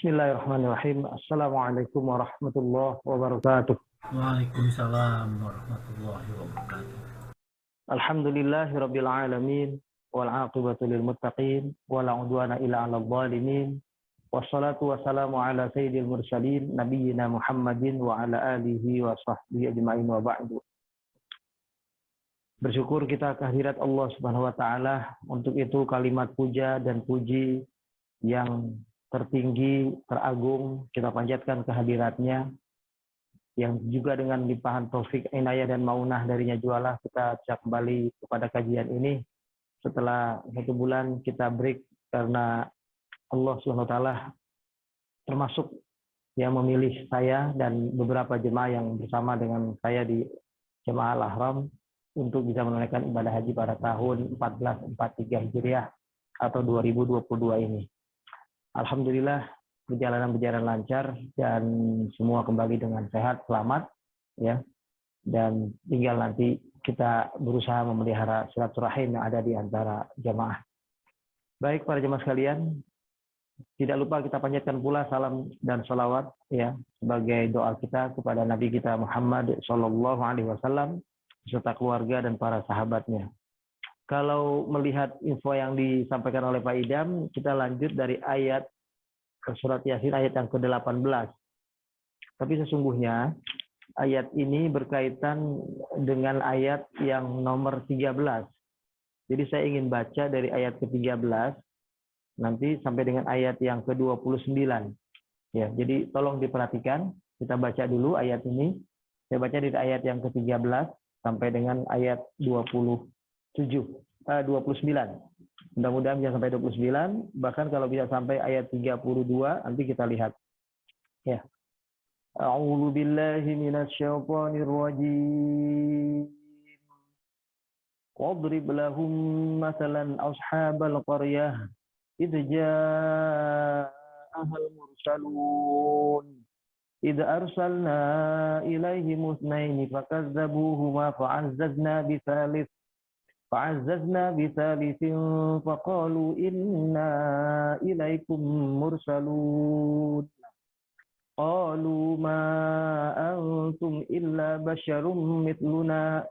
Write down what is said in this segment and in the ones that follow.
Bismillahirrahmanirrahim. Assalamualaikum warahmatullahi wabarakatuh. Waalaikumsalam warahmatullahi wabarakatuh. Alhamdulillahirabbil alamin wal 'aqibatu lil muttaqin wala 'udwana illa 'alal zalimin. Wassalatu wassalamu ala sayyidil mursalin nabiyyina Muhammadin wa ala alihi wa sahbihi ajma'in wa ba'du. Bersyukur kita kehadirat Allah Subhanahu wa taala. Untuk itu kalimat puja dan puji yang tertinggi, teragung, kita panjatkan kehadiratnya, yang juga dengan limpahan taufik, inayah dan maunah darinya jualah kita bisa kembali kepada kajian ini setelah 1 bulan kita break karena Allah SWT termasuk yang memilih saya dan beberapa jemaah yang bersama dengan saya di Jemaah Al-Ahram untuk bisa menunaikan ibadah haji pada tahun 1443 Hijriah atau 2022 ini. Alhamdulillah perjalanan lancar dan semua kembali dengan sehat, selamat ya. Dan tinggal nanti kita berusaha memelihara silaturahim yang ada di antara jamaah. Baik para jemaah sekalian, tidak lupa kita panjatkan pula salam dan sholawat ya sebagai doa kita kepada Nabi kita Muhammad SAW beserta keluarga dan para sahabatnya. Kalau melihat info yang disampaikan oleh Pak Idam, kita lanjut dari ayat surat Yasin ayat yang ke-18. Tapi sesungguhnya ayat ini berkaitan dengan ayat yang nomor 13. Jadi saya ingin baca dari ayat ke-13 nanti sampai dengan ayat yang ke-29. Ya, jadi tolong diperhatikan, kita baca dulu ayat ini. Saya baca dari ayat yang ke-13 sampai dengan ayat 29. Mudah-mudahan bisa sampai 29, bahkan kalau bisa sampai ayat 32 nanti kita lihat. Ya. A'udzu billahi minasyaitonir rajim. Wadrib lahum mathalan ashabal qaryah idh ja'ahal mursalun idh arsalna ilaihim itsnaini fakazzabuhuma فعززنا بثالث فقالوا إنا إليكم مرسلون قالوا ما أنتم إلا بشر مثلنا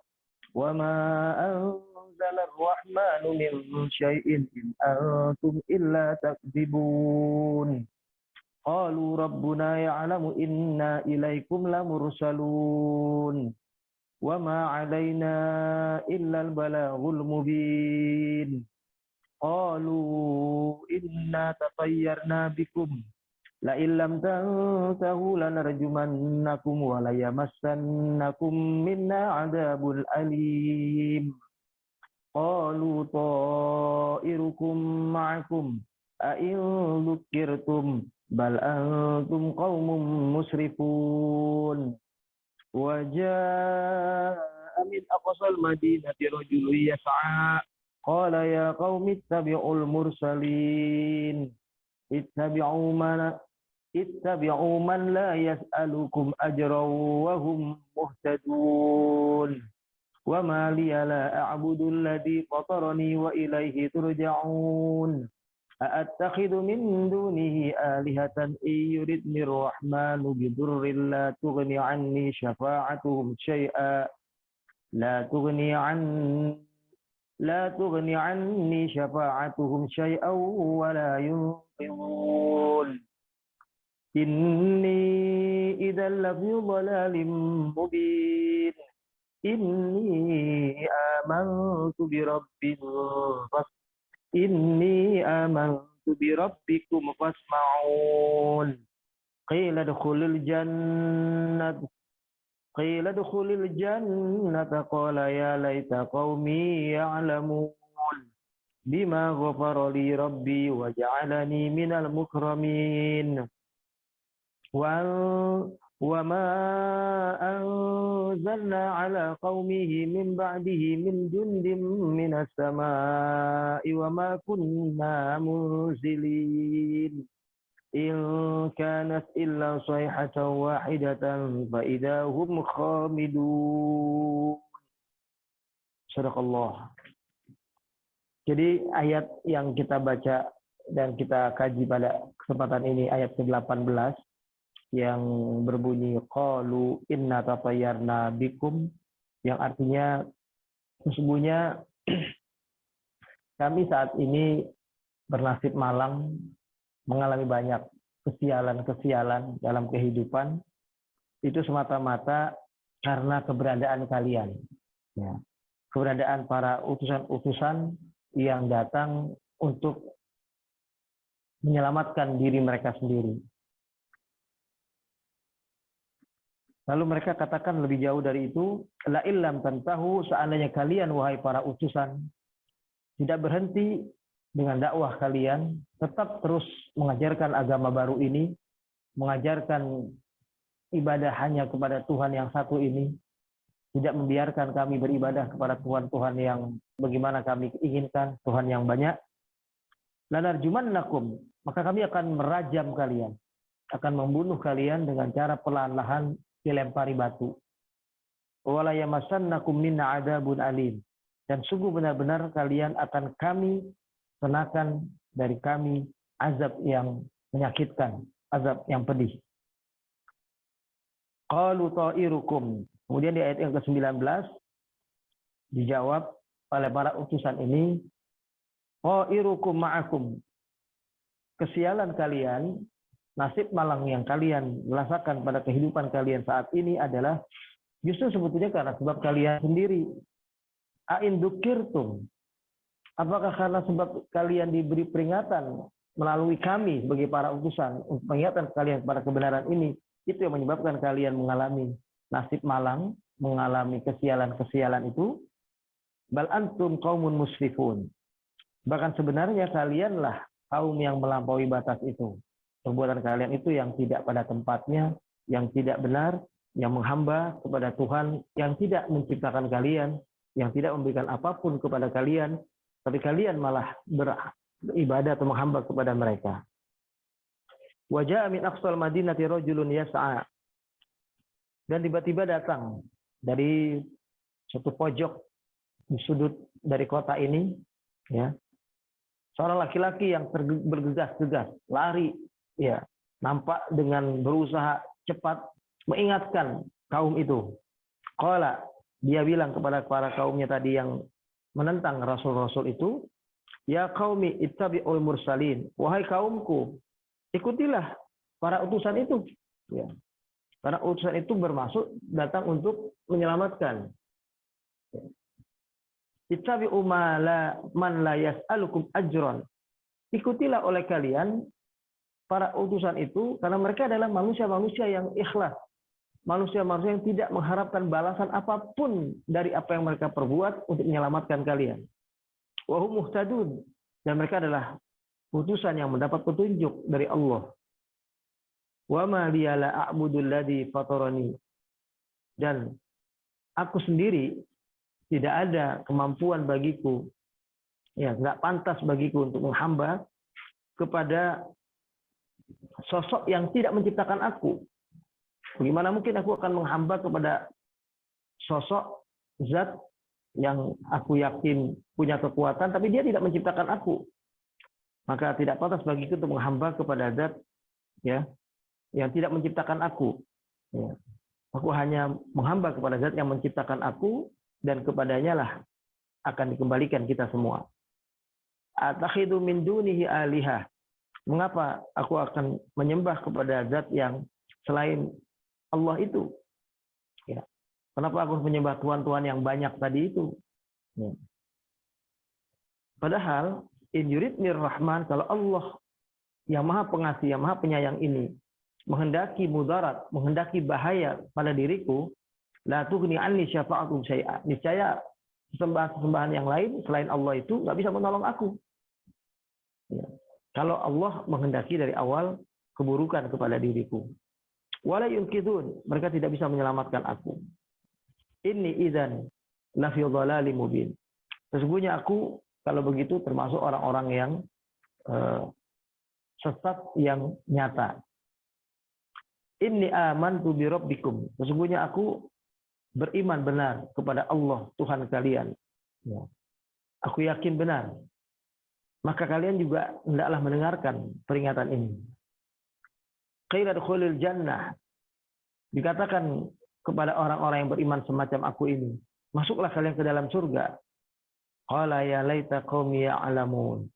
وما أنزل الرحمن من شيء إن أنتم إلا تكذبون قالوا ربنا يعلم إنا إليكم لمرسلون وما علينا إلا البلاغ المبين قالوا إنا تطيرنا بكم لئن لم تنتهوا لنرجمنكم وليمسنكم منا عذاب أليم قالوا طائركم معكم أئن ذكرتم بل أنتم قوم مسرفون وجاء من أقصى المدينة رجل يسعى قال يا قوم اتبعوا المرسلين اتبعوا من لا يسألكم أجرا وهم مهتدون وما لي لا أعبد الذي فطرني وإليه ترجعون أأتخذ من دونه آلهة إن يردني الرحمن بضر لا تغني عني شفاعتهم شيئا لا تغني عني شفاعتهم شيئا ولا ينقذون إني إذا لفي ضلال مبين إني آمنت بربكم فاسمعون قيل ادخل الجنة قال يا ليت قومي يعلمون بما غفر لي ربي وجعلني من المكرمين وما أنزلنا على قومه من بعده من جند من السماء وما كنا منزلين إن كانت إلا صيحة واحدة فإذا هم خامدون. Sadaqallah. Jadi ayat yang kita baca dan kita kaji pada kesempatan ini ayat ke-18 yang berbunyi qalu inna tatayyarna bikum, yang artinya sesungguhnya kami saat ini bernasib malang, mengalami banyak kesialan-kesialan dalam kehidupan, itu semata-mata karena keberadaan kalian. Ya. Keberadaan para utusan-utusan yang datang untuk menyelamatkan diri mereka sendiri. Lalu mereka katakan lebih jauh dari itu, la illam tantahu, seandainya kalian wahai para utusan tidak berhenti dengan dakwah kalian, tetap terus mengajarkan agama baru ini, mengajarkan ibadah hanya kepada Tuhan yang satu ini, tidak membiarkan kami beribadah kepada Tuhan-Tuhan yang bagaimana kami inginkan, Tuhan yang banyak, lanarjumannakum, maka kami akan merajam kalian, akan membunuh kalian dengan cara perlahan-lahan dilempari batu. Wala yamassannakum minna adzabun alim, dan sungguh benar-benar kalian akan kami kenakan dari kami azab yang menyakitkan, azab yang pedih. Qalu ta'irukum, kemudian di ayat yang ke-19 dijawab oleh para utusan ini, ta'irukum ma'akum, kesialan kalian, nasib malang yang kalian rasakan pada kehidupan kalian saat ini adalah justru sebetulnya karena sebab kalian sendiri. A'in dzukirtum, apakah karena sebab kalian diberi peringatan melalui kami sebagai para utusan untuk mengingatkan kalian kepada kebenaran ini, itu yang menyebabkan kalian mengalami nasib malang, mengalami kesialan-kesialan itu. Bal antum qaumun musrifun, bahkan sebenarnya kalianlah kaum yang melampaui batas itu. Perbuatan kalian itu yang tidak pada tempatnya, yang tidak benar, yang menghamba kepada Tuhan yang tidak menciptakan kalian, yang tidak memberikan apapun kepada kalian, tapi kalian malah beribadah atau menghamba kepada mereka. Wa jaa min aqsal madinati rajulun yas'a, dan tiba-tiba datang dari suatu pojok di sudut dari kota ini, ya, seorang laki-laki yang bergegas-gegas, lari, ya, nampak dengan berusaha cepat mengingatkan kaum itu. Qala, dia bilang kepada para kaumnya tadi yang menentang rasul-rasul itu, ya qaumi ittabi'ul mursalin, wahai kaumku, ikutilah para utusan itu. Ya. Karena utusan itu bermaksud datang untuk menyelamatkan. Ittabi'u man la yas'alukum ajran. Ikutilah oleh kalian para utusan itu karena mereka adalah manusia-manusia yang ikhlas. Manusia-manusia yang tidak mengharapkan balasan apapun dari apa yang mereka perbuat untuk menyelamatkan kalian. Wa hum muhtadun, dan mereka adalah utusan yang mendapat petunjuk dari Allah. Wa ma liya la a'budul ladzi fatarani, dan aku sendiri tidak ada kemampuan bagiku, ya, nggak pantas bagiku untuk menghamba kepada sosok yang tidak menciptakan aku. Bagaimana mungkin aku akan menghamba kepada sosok zat yang aku yakin punya kekuatan, tapi dia tidak menciptakan aku. Maka tidak pantas bagiku untuk menghamba kepada zat, ya, yang tidak menciptakan aku. Ya. Aku hanya menghamba kepada zat yang menciptakan aku, dan kepadanya lah akan dikembalikan kita semua. Atakhidu min dunihi alihah. Mengapa aku akan menyembah kepada zat yang selain Allah itu? Ya. Kenapa aku menyembah Tuhan-Tuhan yang banyak tadi itu? Ya. Padahal in yuridnir rahman, kalau Allah yang maha pengasih, yang maha penyayang ini menghendaki mudarat, menghendaki bahaya pada diriku, la tughni anni syafa'atum syai'a. Niscaya sembahan-sembahan yang lain selain Allah itu nggak bisa menolong aku. Ya. Kalau Allah menghendaki dari awal keburukan kepada diriku. Wala yunqidun, mereka tidak bisa menyelamatkan aku. Inni idzan la fi dhalalin mubin. Sesungguhnya aku kalau begitu termasuk orang-orang yang sesat yang nyata. Inni amantu bi rabbikum. Sesungguhnya aku beriman benar kepada Allah Tuhan kalian. Ya. Aku yakin benar. maka kalian juga hendaklah mendengarkan peringatan ini. Qila dukhulil jannah. Dikatakan kepada orang-orang yang beriman semacam aku ini, masuklah kalian ke dalam surga. Qala ya laita qaumi ya'lamun.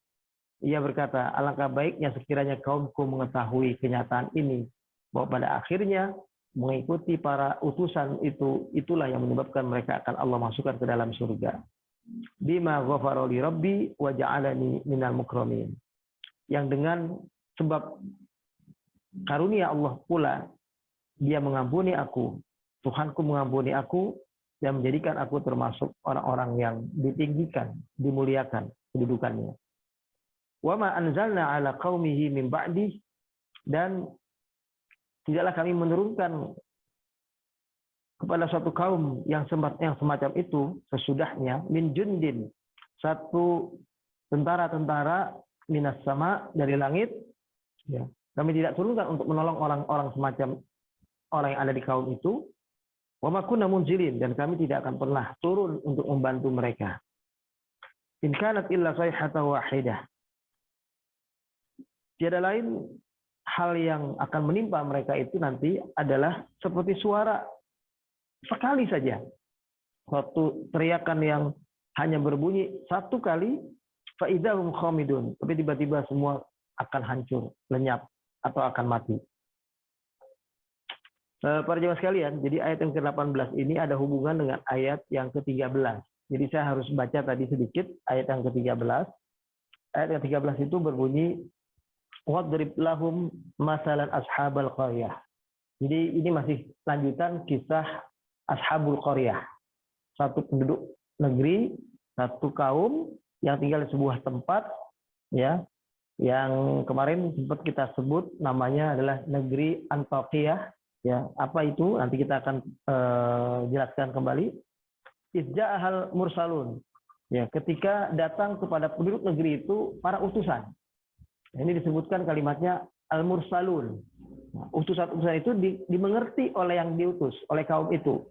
Ia berkata, alangkah baiknya sekiranya kaumku mengetahui kenyataan ini, bahwa pada akhirnya mengikuti para utusan itulah yang menyebabkan mereka akan Allah masukkan ke dalam surga. Bima ghafara li rabbi wa ja'alani minal mukramin. Yang dengan sebab karunia Allah pula dia mengampuni aku, Tuhanku mengampuni aku dan menjadikan aku termasuk orang-orang yang ditinggikan, dimuliakan kedudukannya. Wa ma anzalna ala qaumihi min ba'di, dan tidaklah kami menurunkan kepada suatu kaum yang semacam itu sesudahnya min jundin, satu tentara-tentara minas sama, dari langit, ya. Kami tidak turunkan untuk menolong orang-orang semacam orang yang ada di kaum itu. Wa ma kunna munzilin, dan kami tidak akan pernah turun untuk membantu mereka. In kanat illa sayhatan wahidah. Tiada lain hal yang akan menimpa mereka itu nanti adalah seperti suara sekali saja. Suatu teriakan yang hanya berbunyi satu kali, fa idahum khamidun, tapi tiba-tiba semua akan hancur, lenyap, atau akan mati. Para jemaah sekalian, jadi ayat yang ke-18 ini ada hubungan dengan ayat yang ke-13. Jadi saya harus baca tadi sedikit ayat yang ke-13. Ayat yang ke-13 itu berbunyi, wadrib lahum masalan ashabal qaryah. Jadi ini masih lanjutan kisah ashabul qaryah. Satu penduduk negeri, satu kaum yang tinggal di sebuah tempat, ya, yang kemarin sempat kita sebut namanya adalah negeri Antakiyah. Ya, apa itu? Nanti kita akan jelaskan kembali. Izja'ahal mursalun. Ya, ketika datang kepada penduduk negeri itu para utusan. Ini disebutkan kalimatnya al-mursalun. Nah, utusan-utusan itu dimengerti oleh yang diutus, oleh kaum itu.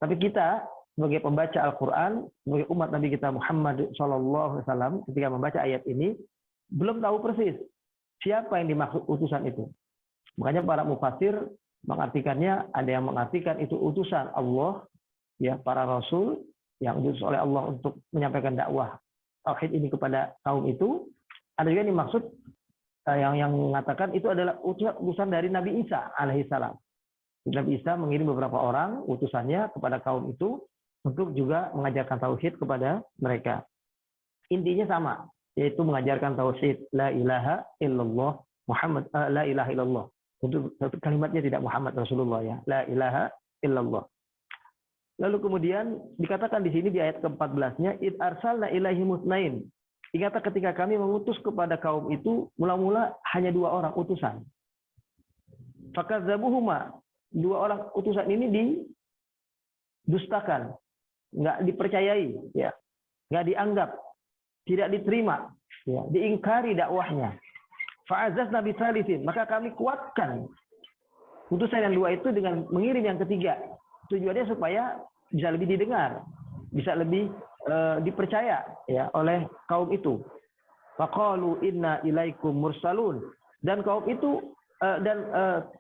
Tapi kita sebagai pembaca Al-Quran, sebagai umat Nabi kita Muhammad SAW, ketika membaca ayat ini belum tahu persis siapa yang dimaksud utusan itu. Makanya para mufassir mengartikannya, ada yang mengartikan itu utusan Allah, ya, para rasul yang diutus oleh Allah untuk menyampaikan dakwah tauhid ini kepada kaum itu. Ada juga yang dimaksud yang mengatakan itu adalah utusan dari Nabi Isa alaihissalam. Nabi Isa mengirim beberapa orang utusannya kepada kaum itu untuk juga mengajarkan tauhid kepada mereka. Intinya sama, yaitu mengajarkan tauhid la ilaha illallah Muhammad, la ilaha illallah. Untuk kalimatnya tidak Muhammad Rasulullah, ya, la ilaha illallah. Lalu kemudian dikatakan di sini di ayat ke-14-nya, id arsalna ilaihi musnain. Ingatlah ketika kami mengutus kepada kaum itu mula-mula hanya 2 orang utusan. Fakadzabuhuma, 2 orang utusan ini didustakan, nggak dipercayai, ya, nggak dianggap, tidak diterima, ya, diingkari dakwahnya. Fa'azazna bisalisin, maka kami kuatkan utusan yang 2 itu dengan mengirim yang ketiga. Tujuannya supaya bisa lebih didengar, bisa lebih dipercaya, ya, oleh kaum itu. Faqalu inna ilaikum mursalun, dan kaum itu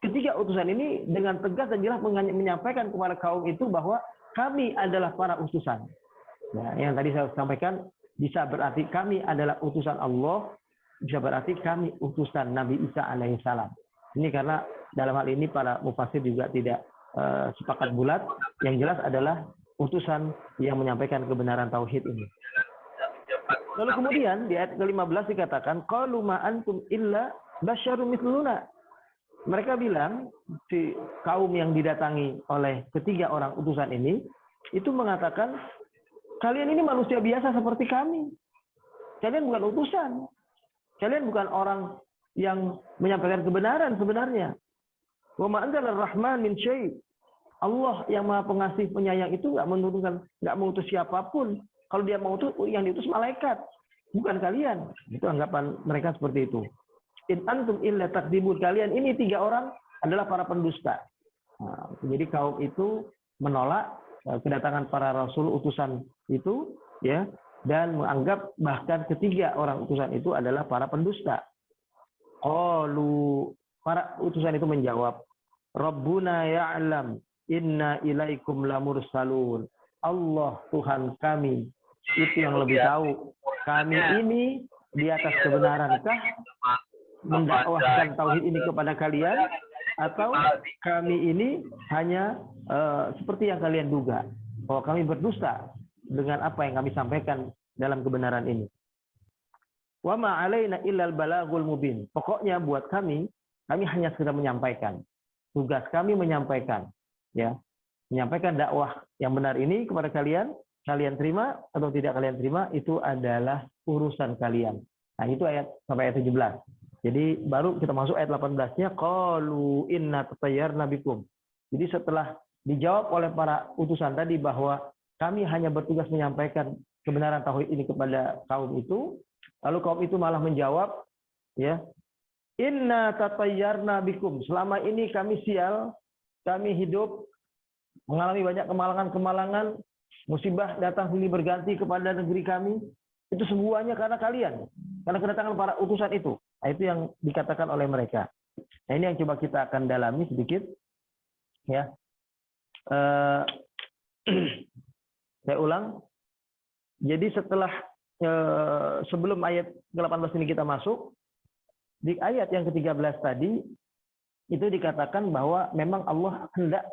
ketiga utusan ini dengan tegas dan jelas menyampaikan kepada kaum itu bahwa kami adalah para utusan. Ya, yang tadi saya sampaikan, bisa berarti kami adalah utusan Allah, bisa berarti kami utusan Nabi Isa alaihissalam. Ini karena dalam hal ini para mufassir juga tidak sepakat bulat. Yang jelas adalah utusan yang menyampaikan kebenaran tauhid ini. Lalu kemudian di ayat ke-15 dikatakan, qalu ma antum illa basyarum mithluna. Mereka bilang, si kaum yang didatangi oleh ketiga orang utusan ini itu mengatakan, kalian ini manusia biasa seperti kami. Kalian bukan utusan. Kalian bukan orang yang menyampaikan kebenaran sebenarnya. Wa ma anzalar rahman min syai'. Allah yang Maha Pengasih Penyayang itu nggak mengutus siapapun. Kalau dia mengutus, yang diutus malaikat, bukan kalian. Itu anggapan mereka seperti itu. In antum illa takdzibun. Kalian ini 3 orang adalah para pendusta. Nah, jadi kaum itu menolak kedatangan para rasul utusan itu, ya, dan menganggap bahkan ketiga orang utusan itu adalah para pendusta. Qalu, para utusan itu menjawab, Rabbuna ya'lam inna ilaikum lamursalun. Allah, Tuhan kami itu yang lebih tahu. Kami ini di atas kebenarankah mendakwahkan tauhid ini kepada kalian, atau kami ini hanya seperti yang kalian duga, bahwa kami berdusta dengan apa yang kami sampaikan dalam kebenaran ini. Wa ma 'alaina illal balagul mubin. Pokoknya buat kami hanya sekedar menyampaikan. Tugas kami menyampaikan, ya. Menyampaikan dakwah yang benar ini kepada kalian. Kalian terima atau tidak kalian terima itu adalah urusan kalian. Nah, itu ayat sampai ayat 17. Jadi baru kita masuk ayat 18-nya, qalu inna tatayyarna bikum. Jadi setelah dijawab oleh para utusan tadi bahwa kami hanya bertugas menyampaikan kebenaran tauhid ini kepada kaum itu, lalu kaum itu malah menjawab, ya, inna tatayyarna bikum. Selama ini kami sial, kami hidup mengalami banyak kemalangan-kemalangan, musibah datang silih berganti kepada negeri kami. Itu semuanya karena kalian, karena kedatangan para utusan itu. Nah, itu yang dikatakan oleh mereka. Nah, ini yang coba kita akan dalami sedikit, ya. Saya ulang. Jadi setelah sebelum ayat 18 ini kita masuk, di ayat yang ke-13 tadi itu dikatakan bahwa memang Allah hendak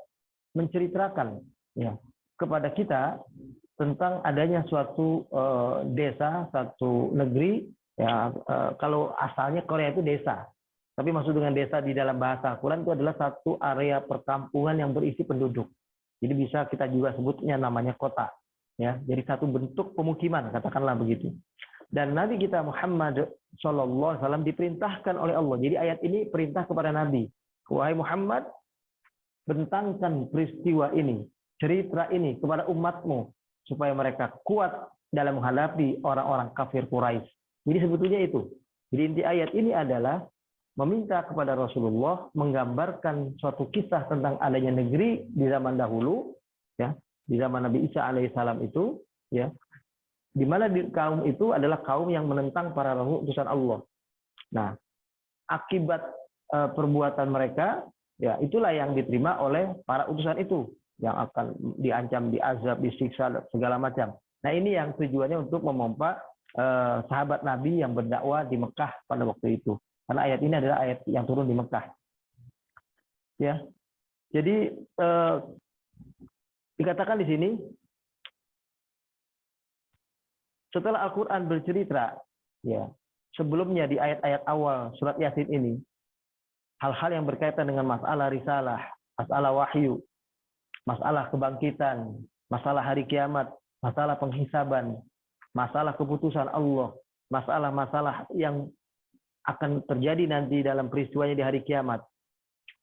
menceritakan, ya, kepada kita tentang adanya suatu desa, satu negeri, ya, kalau asalnya Korea itu desa, tapi maksud dengan desa di dalam bahasa Al-Quran itu adalah satu area perkampungan yang berisi penduduk. Jadi bisa kita juga sebutnya namanya kota, ya. Jadi satu bentuk pemukiman, katakanlah begitu. Dan Nabi kita Muhammad SAW diperintahkan oleh Allah. Jadi ayat ini perintah kepada Nabi, wahai Muhammad, bentangkan peristiwa ini, cerita ini kepada umatmu supaya mereka kuat dalam menghadapi orang-orang kafir Quraisy. Jadi sebetulnya itu. Jadi inti ayat ini adalah meminta kepada Rasulullah menggambarkan suatu kisah tentang adanya negeri di zaman dahulu, ya, di zaman Nabi Isa alaihissalam itu, ya, di mana kaum itu adalah kaum yang menentang para rasul utusan Allah. Nah, akibat perbuatan mereka, ya, itulah yang diterima oleh para utusan itu, yang akan diancam, diazab, disiksa, segala macam. Nah, ini yang tujuannya untuk memompa sahabat Nabi yang berdakwah di Mekah pada waktu itu. Karena ayat ini adalah ayat yang turun di Mekah. Ya, jadi dikatakan di sini, setelah Al-Quran bercerita, ya, sebelumnya di ayat-ayat awal surat Yasin ini, hal-hal yang berkaitan dengan masalah risalah, masalah wahyu, masalah kebangkitan, masalah hari kiamat, masalah penghisaban, masalah keputusan Allah, masalah-masalah yang akan terjadi nanti dalam peristiwanya di hari kiamat.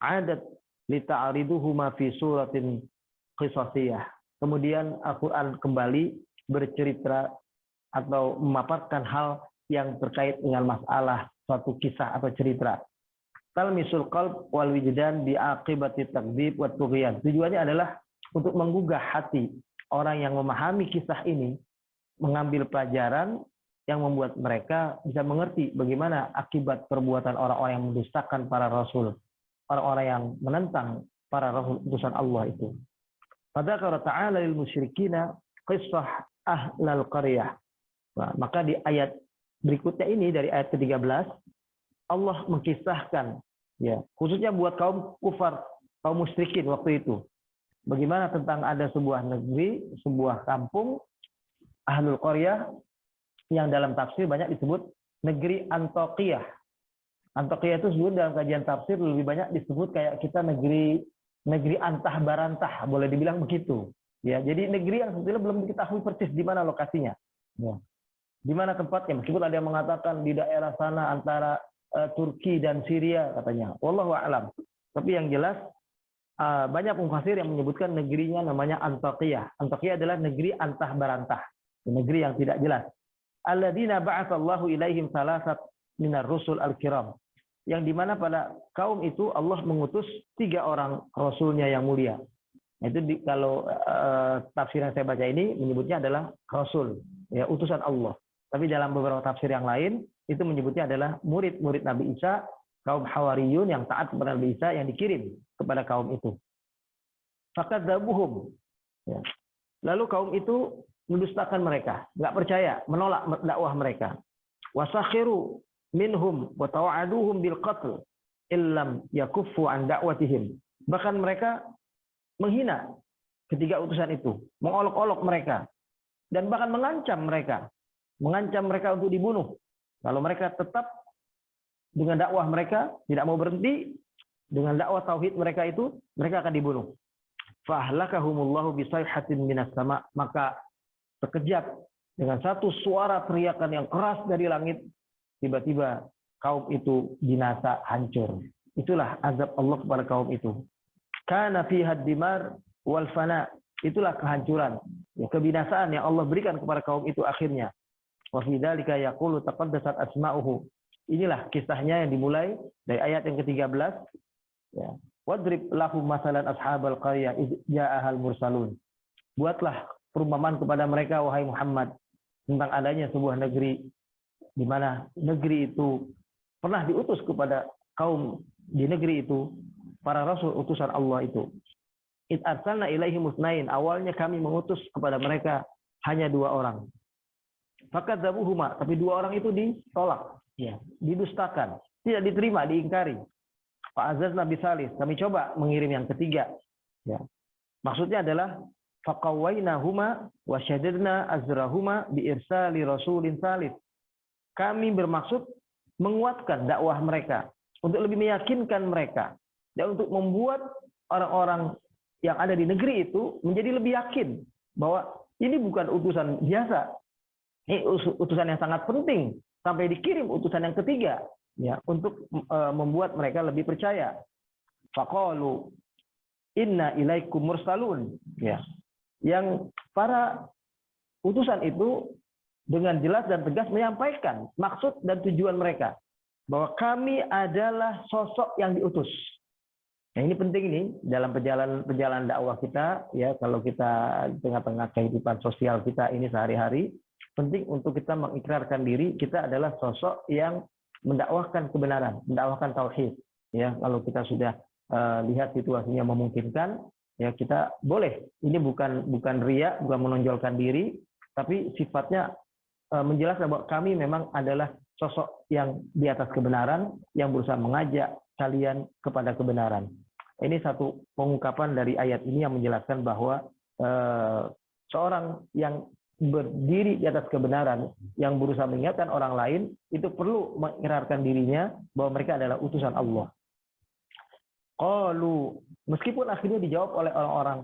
Adat li ta'riduhu ma fi suratin qisasiyah. Kemudian Al-Quran kembali bercerita atau memaparkan hal yang terkait dengan masalah suatu kisah atau cerita. Talmisul qalb wal wijdan bi aqibati takdzib wa tughyan. Tujuannya adalah untuk menggugah hati orang yang memahami kisah ini, mengambil pelajaran yang membuat mereka bisa mengerti bagaimana akibat perbuatan orang-orang yang mendustakan para rasul, orang-orang yang menentang para rasul utusan Allah itu. Fadzakara ta'ala lil musyrikina qissah ahlal qaryah. Nah, maka di ayat berikutnya ini dari ayat ke-13 Allah mengkisahkan, ya, khususnya buat kaum kufar, kaum musyrikin waktu itu, bagaimana tentang ada sebuah negeri, sebuah kampung, Ahlul Qaryah, yang dalam tafsir banyak disebut negeri Antiokhia. Antiokhia itu disebut dalam kajian tafsir lebih banyak disebut kayak kita negeri antah barantah, boleh dibilang begitu. Ya, jadi negeri yang sebetulnya belum diketahui persis di mana lokasinya. Ya. Di mana tempatnya, meskipun ada yang mengatakan di daerah sana antara Turki dan Syria katanya. Wallahu a'lam. Tapi yang jelas banyak mufassir yang menyebutkan negerinya namanya Antiokhia. Antiokhia adalah negeri antah barantah, negeri yang tidak jelas. Alladzina ba'atsallahu ilaihim salasat minar rusul al-kiram. Yang dimana pada kaum itu Allah mengutus 3 orang rasulnya yang mulia. Itu kalau tafsir yang saya baca ini menyebutnya adalah rasul. ya utusan Allah. Tapi dalam beberapa tafsir yang lain itu menyebutnya adalah murid-murid Nabi Isa, kaum Hawariyun yang taat kepada Nabi Isa yang dikirim kepada kaum itu. Fakadzabuhum. Ya. Lalu kaum itu mendustakan mereka, nggak percaya, menolak dakwah mereka. Wasakhiru minhum wa tawa'aduhum bil qatl illam yakuffu an da'watihim. Bahkan mereka menghina ketiga utusan itu, mengolok-olok mereka dan bahkan mengancam mereka untuk dibunuh. Kalau mereka tetap dengan dakwah mereka tidak mau berhenti dengan dakwah tauhid mereka itu, mereka akan dibunuh. Fahlakahumullahu bisayhatin minas sama, maka sekejap dengan satu suara teriakan yang keras dari langit, tiba-tiba kaum itu binasa, hancur. Itulah azab Allah kepada kaum itu. Kana fiha ad-dimar wal fana. Itulah kehancuran, ya, kebinasaan yang Allah berikan kepada kaum itu akhirnya. Wa fi dzalika yaqulu taqaddasat asma'uhu. Inilah kisahnya yang dimulai dari ayat yang ke-13. Ya. Wadrib lahum masalan ashabal qaryah idh ja'ahal mursalun. Buatlah perumpamaan kepada mereka wahai Muhammad tentang adanya sebuah negeri di mana negeri itu pernah diutus kepada kaum di negeri itu para rasul utusan Allah itu. Id arsalna ilaihim musnain. Awalnya kami mengutus kepada mereka hanya 2 orang. Fakadzabuhuma, tapi 2 orang itu ditolak, ya, didustakan, tidak diterima, diingkari. Fa'azazna bisalis, kami coba mengirim yang ketiga. Ya. Maksudnya adalah faqawainahuma wa syaddadna azrahuma bi irsali rasulin salis. Kami bermaksud menguatkan dakwah mereka untuk lebih meyakinkan mereka dan untuk membuat orang-orang yang ada di negeri itu menjadi lebih yakin bahwa ini bukan utusan biasa. Ini utusan yang sangat penting sampai dikirim utusan yang ketiga, ya, untuk membuat mereka lebih percaya. Faqalu inna ilaikum mursalun, ya. Yang para utusan itu dengan jelas dan tegas menyampaikan maksud dan tujuan mereka bahwa kami adalah sosok yang diutus. Nah, ini penting nih dalam perjalanan dakwah kita, ya, kalau kita tengah-tengah kehidupan sosial kita ini sehari-hari, penting untuk kita mengikrarkan diri kita adalah sosok yang mendakwahkan kebenaran, mendakwahkan tauhid. Ya, kalau kita sudah lihat situasinya memungkinkan, ya kita boleh. Ini bukan riya, bukan menonjolkan diri, tapi sifatnya menjelaskan bahwa kami memang adalah sosok yang di atas kebenaran, yang berusaha mengajak kalian kepada kebenaran. Ini satu pengungkapan dari ayat ini yang menjelaskan bahwa seorang yang berdiri di atas kebenaran, yang berusaha mengingatkan orang lain, itu perlu mengikrarkan dirinya bahwa mereka adalah utusan Allah. Qalu, meskipun akhirnya dijawab oleh orang-orang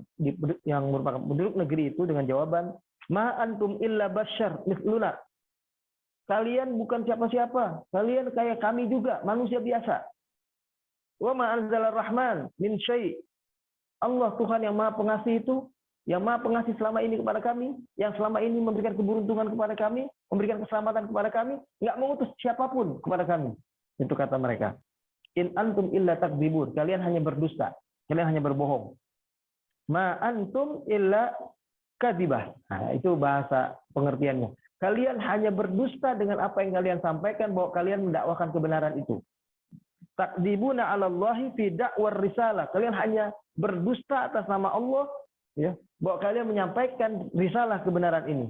yang merupakan penduduk negeri itu dengan jawaban, ma antum illa basyar mithluna. Kalian bukan siapa-siapa, kalian kayak kami juga, manusia biasa. Wa ma anzalar rahman min syai'. Allah Tuhan yang Maha Pengasih itu, yang Maha Pengasih selama ini kepada kami, yang selama ini memberikan keberuntungan kepada kami, memberikan keselamatan kepada kami, nggak mengutus siapapun kepada kami. Itu kata mereka. In antum illa takdzibun. Kalian hanya berdusta, kalian hanya berbohong. Ma antum illa kadzibah. Nah, itu bahasa pengertiannya. Kalian hanya berdusta dengan apa yang kalian sampaikan bahwa kalian mendakwahkan kebenaran itu. Takdzibuna 'ala Allahi fi da'war risalah. Kalian hanya berdusta atas nama Allah, ya, bahwa kalian menyampaikan risalah kebenaran ini.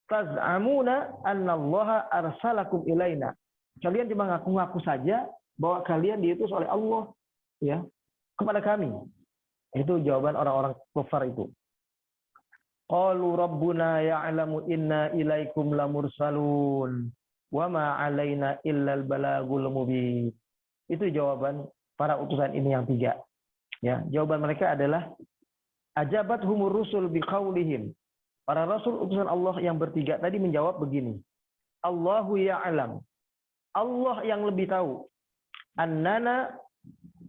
Taz'amuna annallaha arsalakum ilaina. Kalian cuma ngaku-ngaku saja bahwa kalian diutus oleh Allah, ya, kepada kami. Itu jawaban orang-orang kafir itu. Qalu rabbuna ya'lamu inna ilaikum lamursalun wa ma 'alaina illal balagul mubin. Itu jawaban para utusan ini yang 3. Ya, jawaban mereka adalah ajabat humur rusul biqaulihim. Para rasul utusan Allah yang bertiga tadi menjawab begini. Allahu ya'lam. Allah yang lebih tahu. Annana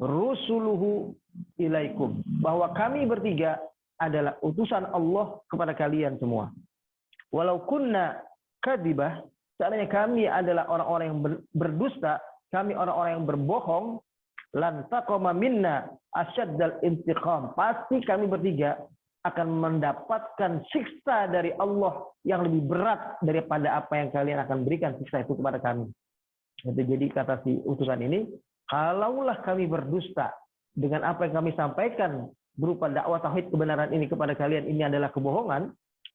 rusuluhu ilaikum. Bahwa kami bertiga adalah utusan Allah kepada kalian semua. Walau kunna kadibah, seandainya kami adalah orang-orang yang berdusta, kami orang-orang yang berbohong, lan taqama minna asyaddal intiqam. Pasti kami bertiga akan mendapatkan siksa dari Allah yang lebih berat daripada apa yang kalian akan berikan siksa itu kepada kami. Jadi kata si utusan ini, kalaulah kami berdusta dengan apa yang kami sampaikan berupa dakwah tauhid kebenaran ini kepada kalian, ini adalah kebohongan,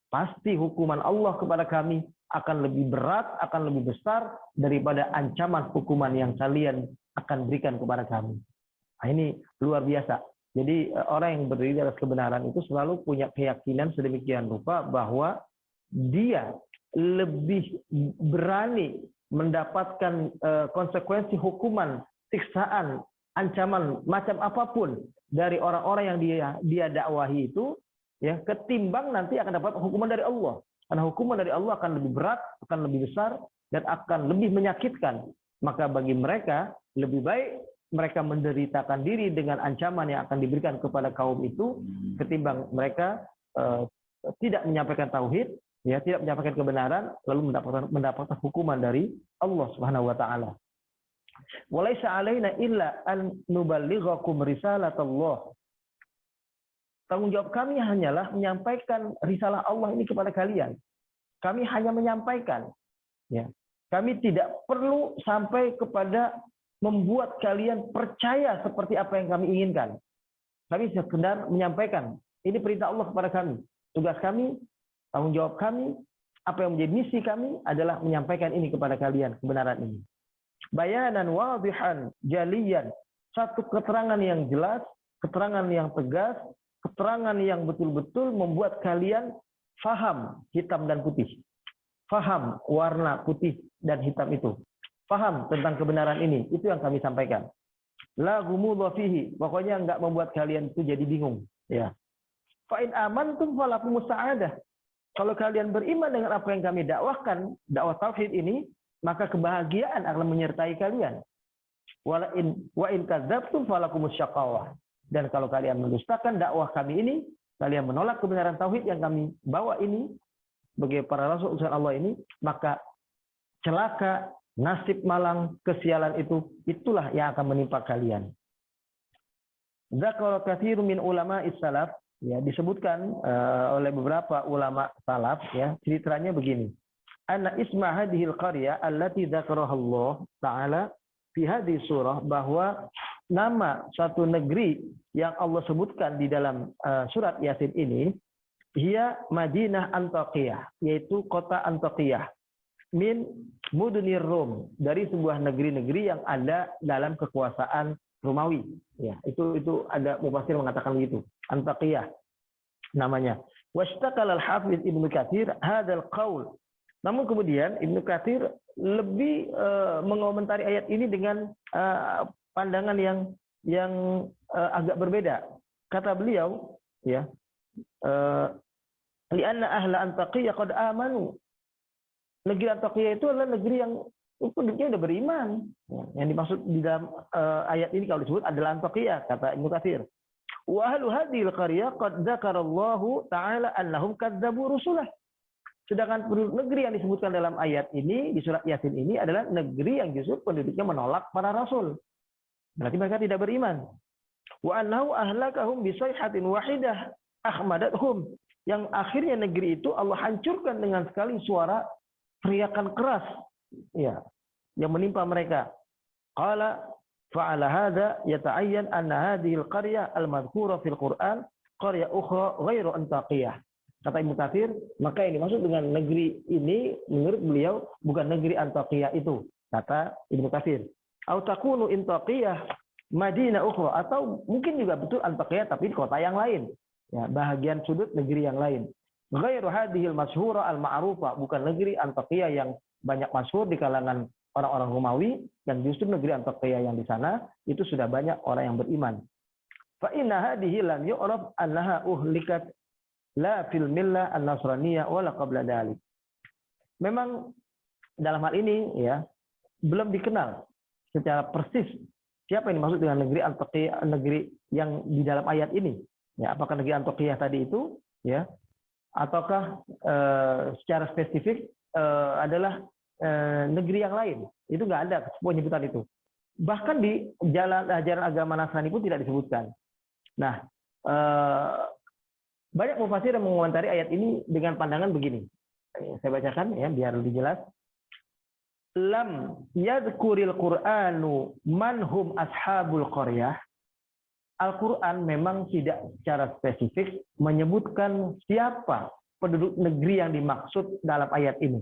pasti hukuman Allah kepada kami akan lebih berat, akan lebih besar daripada ancaman hukuman yang kalian akan berikan kepada kami. Nah, ini luar biasa. Jadi orang yang berdiri di atas kebenaran itu selalu punya keyakinan sedemikian rupa bahwa dia lebih berani mendapatkan konsekuensi hukuman, siksaan, ancaman macam apapun dari orang-orang yang dia dakwahi itu, ya, ketimbang nanti akan dapat hukuman dari Allah. Karena hukuman dari Allah akan lebih berat, akan lebih besar, dan akan lebih menyakitkan. Maka bagi mereka lebih baik mereka menderitakan diri dengan ancaman yang akan diberikan kepada kaum itu ketimbang mereka tidak menyampaikan tauhid, ya, tidak menyampaikan kebenaran lalu mendapatkan hukuman dari Allah Subhanahu wa taala. Walaisa alaina illa an nuballighakum risalatallah. Tanggung jawab kami hanyalah menyampaikan risalah Allah ini kepada kalian. Kami hanya menyampaikan, ya. Kami tidak perlu sampai kepada membuat kalian percaya seperti apa yang kami inginkan. Kami sekedar menyampaikan, ini perintah Allah kepada kami. Tugas kami, tanggung jawab kami, apa yang menjadi misi kami adalah menyampaikan ini kepada kalian, kebenaran ini. Bayanan wadihan jaliyan, satu keterangan yang jelas, keterangan yang tegas, keterangan yang betul-betul membuat kalian faham hitam dan putih. Faham warna putih dan hitam itu. Paham tentang kebenaran ini, itu yang kami sampaikan. La gumudha fihi, pokoknya enggak membuat kalian itu jadi bingung, ya. Fa in amantum falakumus sa'adah. Kalau kalian beriman dengan apa yang kami dakwahkan, dakwah tauhid ini, maka kebahagiaan akan menyertai kalian. Wa in kadzabtum falakumus syaqawah. Dan kalau kalian mendustakan dakwah kami ini, kalian menolak kebenaran tauhid yang kami bawa ini sebagai para rasul utusan Allah ini, maka celaka, nasib malang, kesialan itu, itulah yang akan menimpa kalian. Dzakara katsirun min ulama salaf, ya, disebutkan oleh beberapa ulama salaf, ya, ceritanya begini. Anna isma hadhil qaryah allati dzakaraha Allah taala fi hadhihi surah, bahwa nama satu negeri yang Allah sebutkan di dalam surat Yasin ini, hiya Madinah Antakiyah, yaitu kota Antakiyah. Min mudunir Rom, dari sebuah negeri-negeri yang ada dalam kekuasaan Romawi, ya, itu ada mufassir mengatakan begitu, Antakiyah namanya. Washtaqal al-Hafiz Ibnu Katsir hadzal qaul, namun kemudian Ibnu Katsir lebih mengomentari ayat ini dengan pandangan yang agak berbeda. Kata beliau, ya, li'anna ahla Antakiyah qad amanu. Negeri Antakiyah itu adalah negeri yang penduduknya sudah beriman. Yang dimaksud di dalam ayat ini kalau disebut adalah Antakiyah, kata Ibnu Katsir. Wa ahlu hadhil qaryah qad dzakarallahu ta'ala annahum kadzdzabu rusulah. Sedangkan penduduk negeri yang disebutkan dalam ayat ini di surat Yasin ini adalah negeri yang justru penduduknya menolak para rasul. Berarti mereka tidak beriman. Wa annahu ahlakahum bi sayhatin wahidah akhmadathum. Yang akhirnya negeri itu Allah hancurkan dengan sekali suara teriakan keras, ya, yang menimpa mereka. Qala fa'ala hadza yata'ayyan anna hadhihi al-qaryah al-madhkura fil Qur'an qaryah ukhra ghairu Antakiyah. Kata Ibnu Katsir, maka yang dimaksud dengan negeri ini menurut beliau bukan negeri Antakiyah itu, kata Ibnu Katsir. Au takunu Antakiyah Madinah ukhra, atau mungkin juga betul Antakiyah tapi di kota yang lain, ya, bahagian sudut negeri yang lain. Ghairu hadhil masyhura al-ma'rufa, bukan negeri Antakiyah yang banyak masyhur di kalangan orang-orang Romawi, dan justru negeri Antakiyah yang di sana itu sudah banyak orang yang beriman. Fa inna hadhihi lam yu'raf annaha uhlikat la fil millah an-nasraniyah wala qabla dzalik. Memang dalam hal ini, ya, belum dikenal secara persis siapa yang dimaksud dengan negeri Antakiyah, negeri yang di dalam ayat ini. Ya, apakah negeri Antakiyah tadi itu, ya, ataukah secara spesifik adalah negeri yang lain. Itu nggak ada penyebutan itu. Bahkan di ajaran agama Nasrani pun tidak disebutkan. Nah, Banyak mufassir yang mengomentari ayat ini dengan pandangan begini. Saya bacakan ya biar lebih jelas. Lam yadhkuril Qur'anu man hum ashabul qaryah. Al-Quran memang tidak secara spesifik menyebutkan siapa penduduk negeri yang dimaksud dalam ayat ini.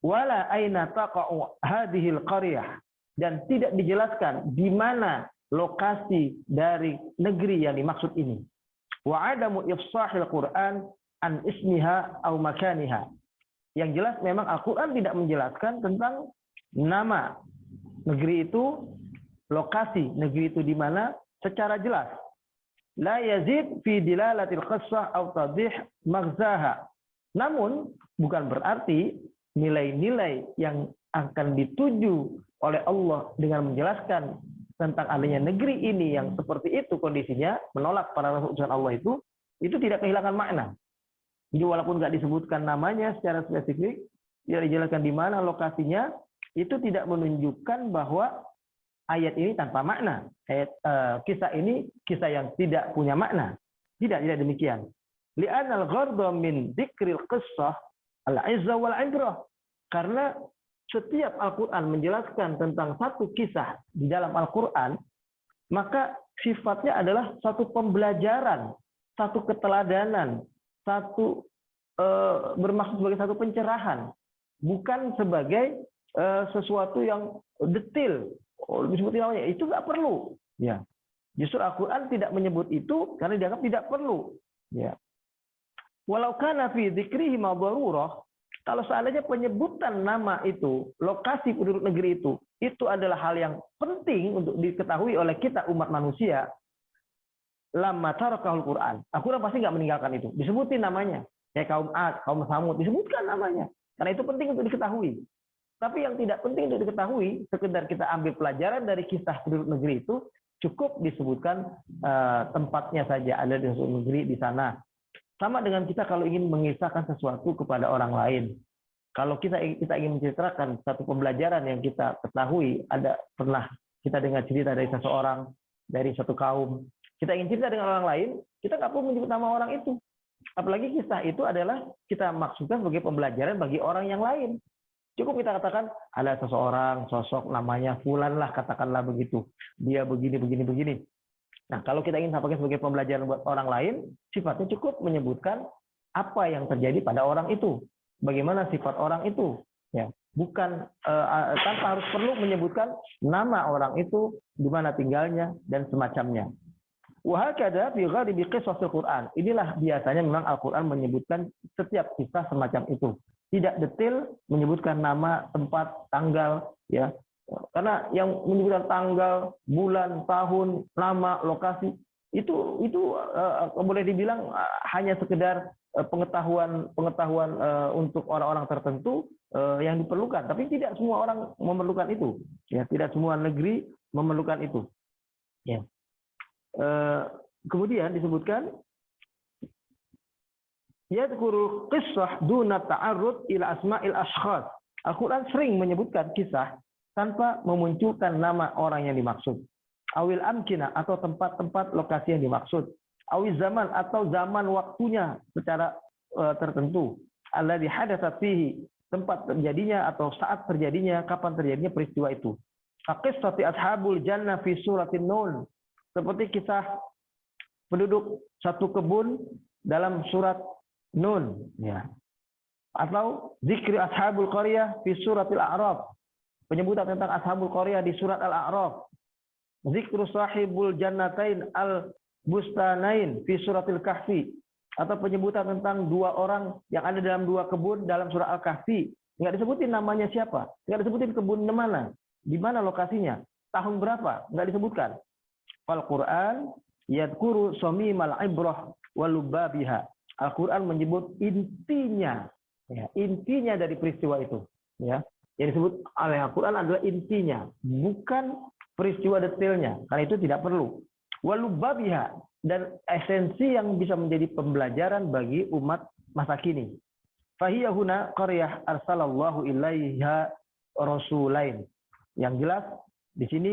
Wala aina taqa'u hadhil qaryah, dan tidak dijelaskan di mana lokasi dari negeri yang dimaksud ini. Wa adamu ifsahil Quran an ismiha aw makaniha. Yang jelas memang Al-Quran tidak menjelaskan tentang nama negeri itu, lokasi negeri itu di mana secara jelas. La yazid fi dilalatil qissah aw tadhih maghzaha. Namun bukan berarti nilai-nilai yang akan dituju oleh Allah dengan menjelaskan tentang adanya negeri ini yang seperti itu kondisinya, menolak para rasul Allah itu tidak kehilangan makna. Jadi walaupun nggak disebutkan namanya secara spesifik, tidak dijelaskan di mana lokasinya, itu tidak menunjukkan bahwa ayat ini tanpa makna. Kisah ini kisah yang tidak punya makna. Tidak demikian. Li'anal ghardha min dzikril qissah al-'izzah wal 'ibrah. Karena setiap Al-Qur'an menjelaskan tentang satu kisah di dalam Al-Qur'an, maka sifatnya adalah satu pembelajaran, satu keteladanan, satu bermaksud sebagai satu pencerahan, bukan sebagai sesuatu yang detail. Disebut namanya itu nggak perlu, ya. Justru Al-Quran tidak menyebut itu karena dianggap tidak perlu, ya. Walau kana fi dzikrihi ma darurah, kalau seandainya penyebutan nama itu, lokasi penduduk negeri itu adalah hal yang penting untuk diketahui oleh kita umat manusia, lamma tarakahul Quran. Al-Quran pasti nggak meninggalkan itu. Disebutin namanya. Kayak kaum Ad, kaum Samud, disebutkan namanya. Karena itu penting untuk diketahui. Tapi yang tidak penting untuk diketahui, sekedar kita ambil pelajaran dari kisah penduduk negeri itu, cukup disebutkan tempatnya saja, ada di suatu negeri di sana. Sama dengan kita kalau ingin mengisahkan sesuatu kepada orang lain. Kalau kita ingin menceritakan satu pembelajaran yang kita ketahui, pernah kita dengar cerita dari seseorang, dari satu kaum, kita ingin cerita dengan orang lain, kita nggak perlu menyebut nama orang itu. Apalagi kisah itu adalah kita maksudkan sebagai pembelajaran bagi orang yang lain. Cukup kita katakan ada seseorang, sosok namanya fulan lah, katakanlah begitu. Dia begini. Nah, kalau kita ingin sampaikan sebagai pembelajaran buat orang lain, sifatnya cukup menyebutkan apa yang terjadi pada orang itu. Bagaimana sifat orang itu. Ya, bukan tanpa harus perlu menyebutkan nama orang itu, di mana tinggalnya, dan semacamnya. Wahakada fi ghalibi qisasil Quran. Inilah biasanya memang Al-Quran menyebutkan setiap kisah semacam itu. Tidak detail menyebutkan nama, tempat, tanggal, ya. Karena yang menyebutkan tanggal, bulan, tahun, nama, lokasi itu boleh dibilang hanya sekedar pengetahuan untuk orang-orang tertentu yang diperlukan. Tapi tidak semua orang memerlukan itu. Ya, tidak semua negeri memerlukan itu. Ya. Kemudian disebutkan yadhkuru qissah duna ta'arrud ila asma'il ashkhas. Al-Quran sering menyebutkan kisah tanpa memunculkan nama orang yang dimaksud. Awil amkina, atau tempat-tempat lokasi yang dimaksud. Awil zaman, atau zaman waktunya secara tertentu. Alladzi hadatsat fihi, tempat terjadinya atau saat terjadinya, kapan terjadinya peristiwa itu. Qissati ashabul jannah fi suratin Nun. Seperti kisah penduduk satu kebun dalam surat Nun, ya. Atau zikri ashabul qaryah fi suratil A'raf. Penyebutan tentang ashabul qaryah di surat Al-A'raf. Zikru sahibul jannatain al-bustanain fi suratil Kahfi. Atau penyebutan tentang dua orang yang ada dalam dua kebun dalam surat Al-Kahfi. Nggak disebutin namanya siapa, nggak disebutin kebun mana, di mana lokasinya, tahun berapa, nggak disebutkan. Al-Quran yadhkuru shamimal ibrah walubabiha. Al-Quran menyebut intinya, ya, intinya dari peristiwa itu, ya. Yang disebut oleh Al-Quran adalah intinya, bukan peristiwa detailnya, karena itu tidak perlu. Walubabiha, dan esensi yang bisa menjadi pembelajaran bagi umat masa kini. Fahiya huna qaryah arsalallahu ilaiha rasulain. Yang jelas di sini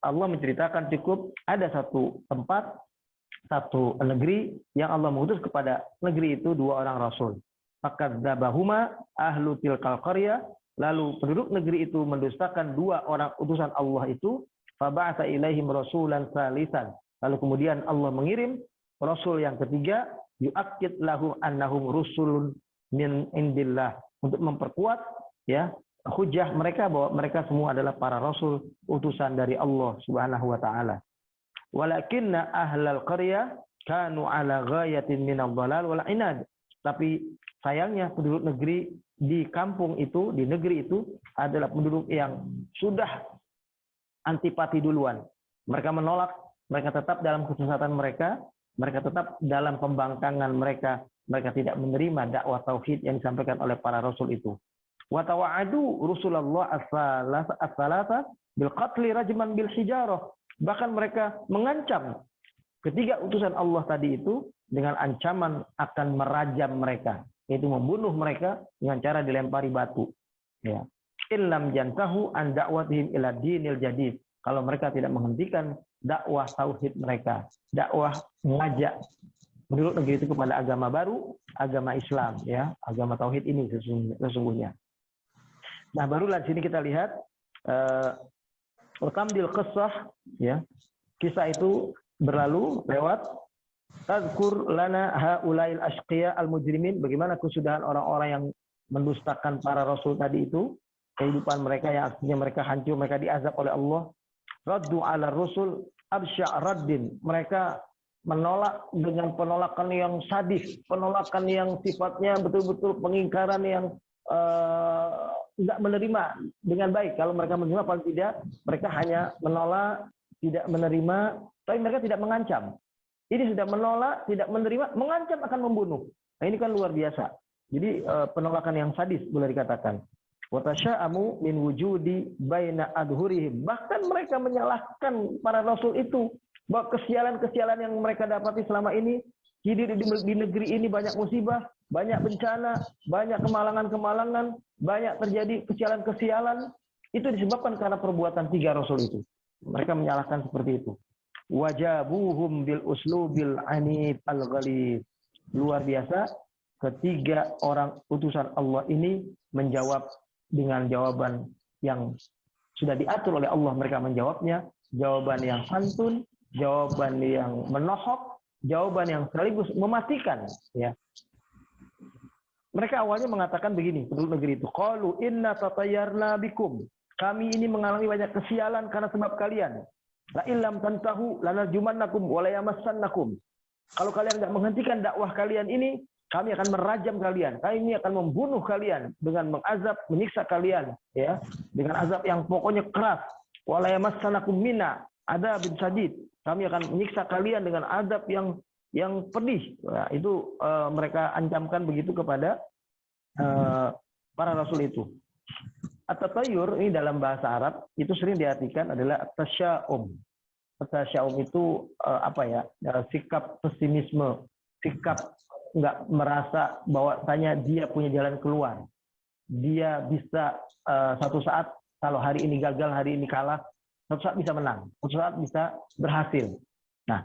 Allah menceritakan cukup ada satu tempat satu negeri yang Allah mengutus kepada negeri itu 2 orang rasul. Fakadzabahuma ahlu tilkal qaryah, lalu penduduk negeri itu mendustakan 2 orang utusan Allah itu. Faba'atsa ilaihim rasulan salisan, lalu kemudian Allah mengirim rasul yang ketiga, yu'akkid lahum annahum rusulun min indillah, untuk memperkuat ya hujah mereka bahwa mereka semua adalah para rasul utusan dari Allah Subhanahu wa taala. Walakinna ahlal qaryah kanu ala ghayatin minadh dhalal wal inad. Tapi sayangnya penduduk negeri di kampung itu, di negeri itu adalah penduduk yang sudah antipati duluan. Mereka menolak, mereka tetap dalam kesesatan mereka tetap dalam pembangkangan mereka tidak menerima dakwah tauhid yang disampaikan oleh para rasul itu. Wa tawa'adu Rasulullah as-salasa bil qatli rajman bil hijarah. Bahkan mereka mengancam ketiga utusan Allah tadi itu dengan ancaman akan merajam mereka, yaitu membunuh mereka dengan cara dilempari batu. Ya. Illam yantahu an da'watihim ila dinil jadid. Kalau mereka tidak menghentikan dakwah tauhid mereka, dakwah mengajak penduduk negeri itu kepada agama baru, agama Islam, ya, agama tauhid ini sesungguhnya. Nah, barulah di sini kita lihat Utamdil qissah, ya. Kisah itu berlalu lewat tazkur lana haulail ashqiya al-mujrimin, bagaimana kesudahan orang-orang yang mendustakan para rasul tadi itu, kehidupan mereka yang akhirnya mereka hancur, mereka diazab oleh Allah. Raddu ala rusul absya' raddin, mereka menolak dengan penolakan yang sadis, penolakan yang sifatnya betul-betul pengingkaran yang tidak menerima dengan baik. Kalau mereka menerima, paling tidak mereka hanya menolak, tidak menerima, tapi mereka tidak mengancam. Ini sudah menolak, tidak menerima, mengancam akan membunuh. Nah, ini kan luar biasa. Jadi penolakan yang sadis boleh dikatakan. Wa tasya'amu min wujudi baina adhurihim. Bahkan mereka menyalahkan para rasul itu bahwa kesialan-kesialan yang mereka dapati selama ini, di negeri ini banyak musibah, banyak bencana, banyak kemalangan-kemalangan, banyak terjadi kesialan-kesialan, itu disebabkan karena perbuatan 3 rasul itu. Mereka menyalahkan seperti itu. Wajabuhum bil uslubil anif al-ghalid. Luar biasa, ketiga orang utusan Allah ini menjawab dengan jawaban yang sudah diatur oleh Allah. Mereka menjawabnya, jawaban yang santun, jawaban yang menohok, jawaban yang sekaligus mematikan, ya. Mereka awalnya mengatakan begini, penduduk negeri itu, qalu inna tatayyarna bikum. Kami ini mengalami banyak kesialan karena sebab kalian. La illam tantahu lanarjumannakum wa la yamassannakum. Kalau kalian tidak menghentikan dakwah kalian ini, kami akan merajam kalian. Kami ini akan membunuh kalian dengan mengazab, menyiksa kalian, ya, dengan azab yang pokoknya keras. Wa la yamassannakum minna adzabun syadid. Kami akan menyiksa kalian dengan azab yang pedih. Nah, itu mereka ancamkan begitu kepada para rasul itu. At-tatayyur ini dalam bahasa Arab itu sering diartikan adalah tasya'um. Tasya'um itu apa ya? Sikap pesimisme, sikap nggak merasa bahwasanya dia punya jalan keluar. Dia bisa satu saat kalau hari ini gagal, hari ini kalah, satu saat bisa menang, satu saat bisa berhasil. Nah,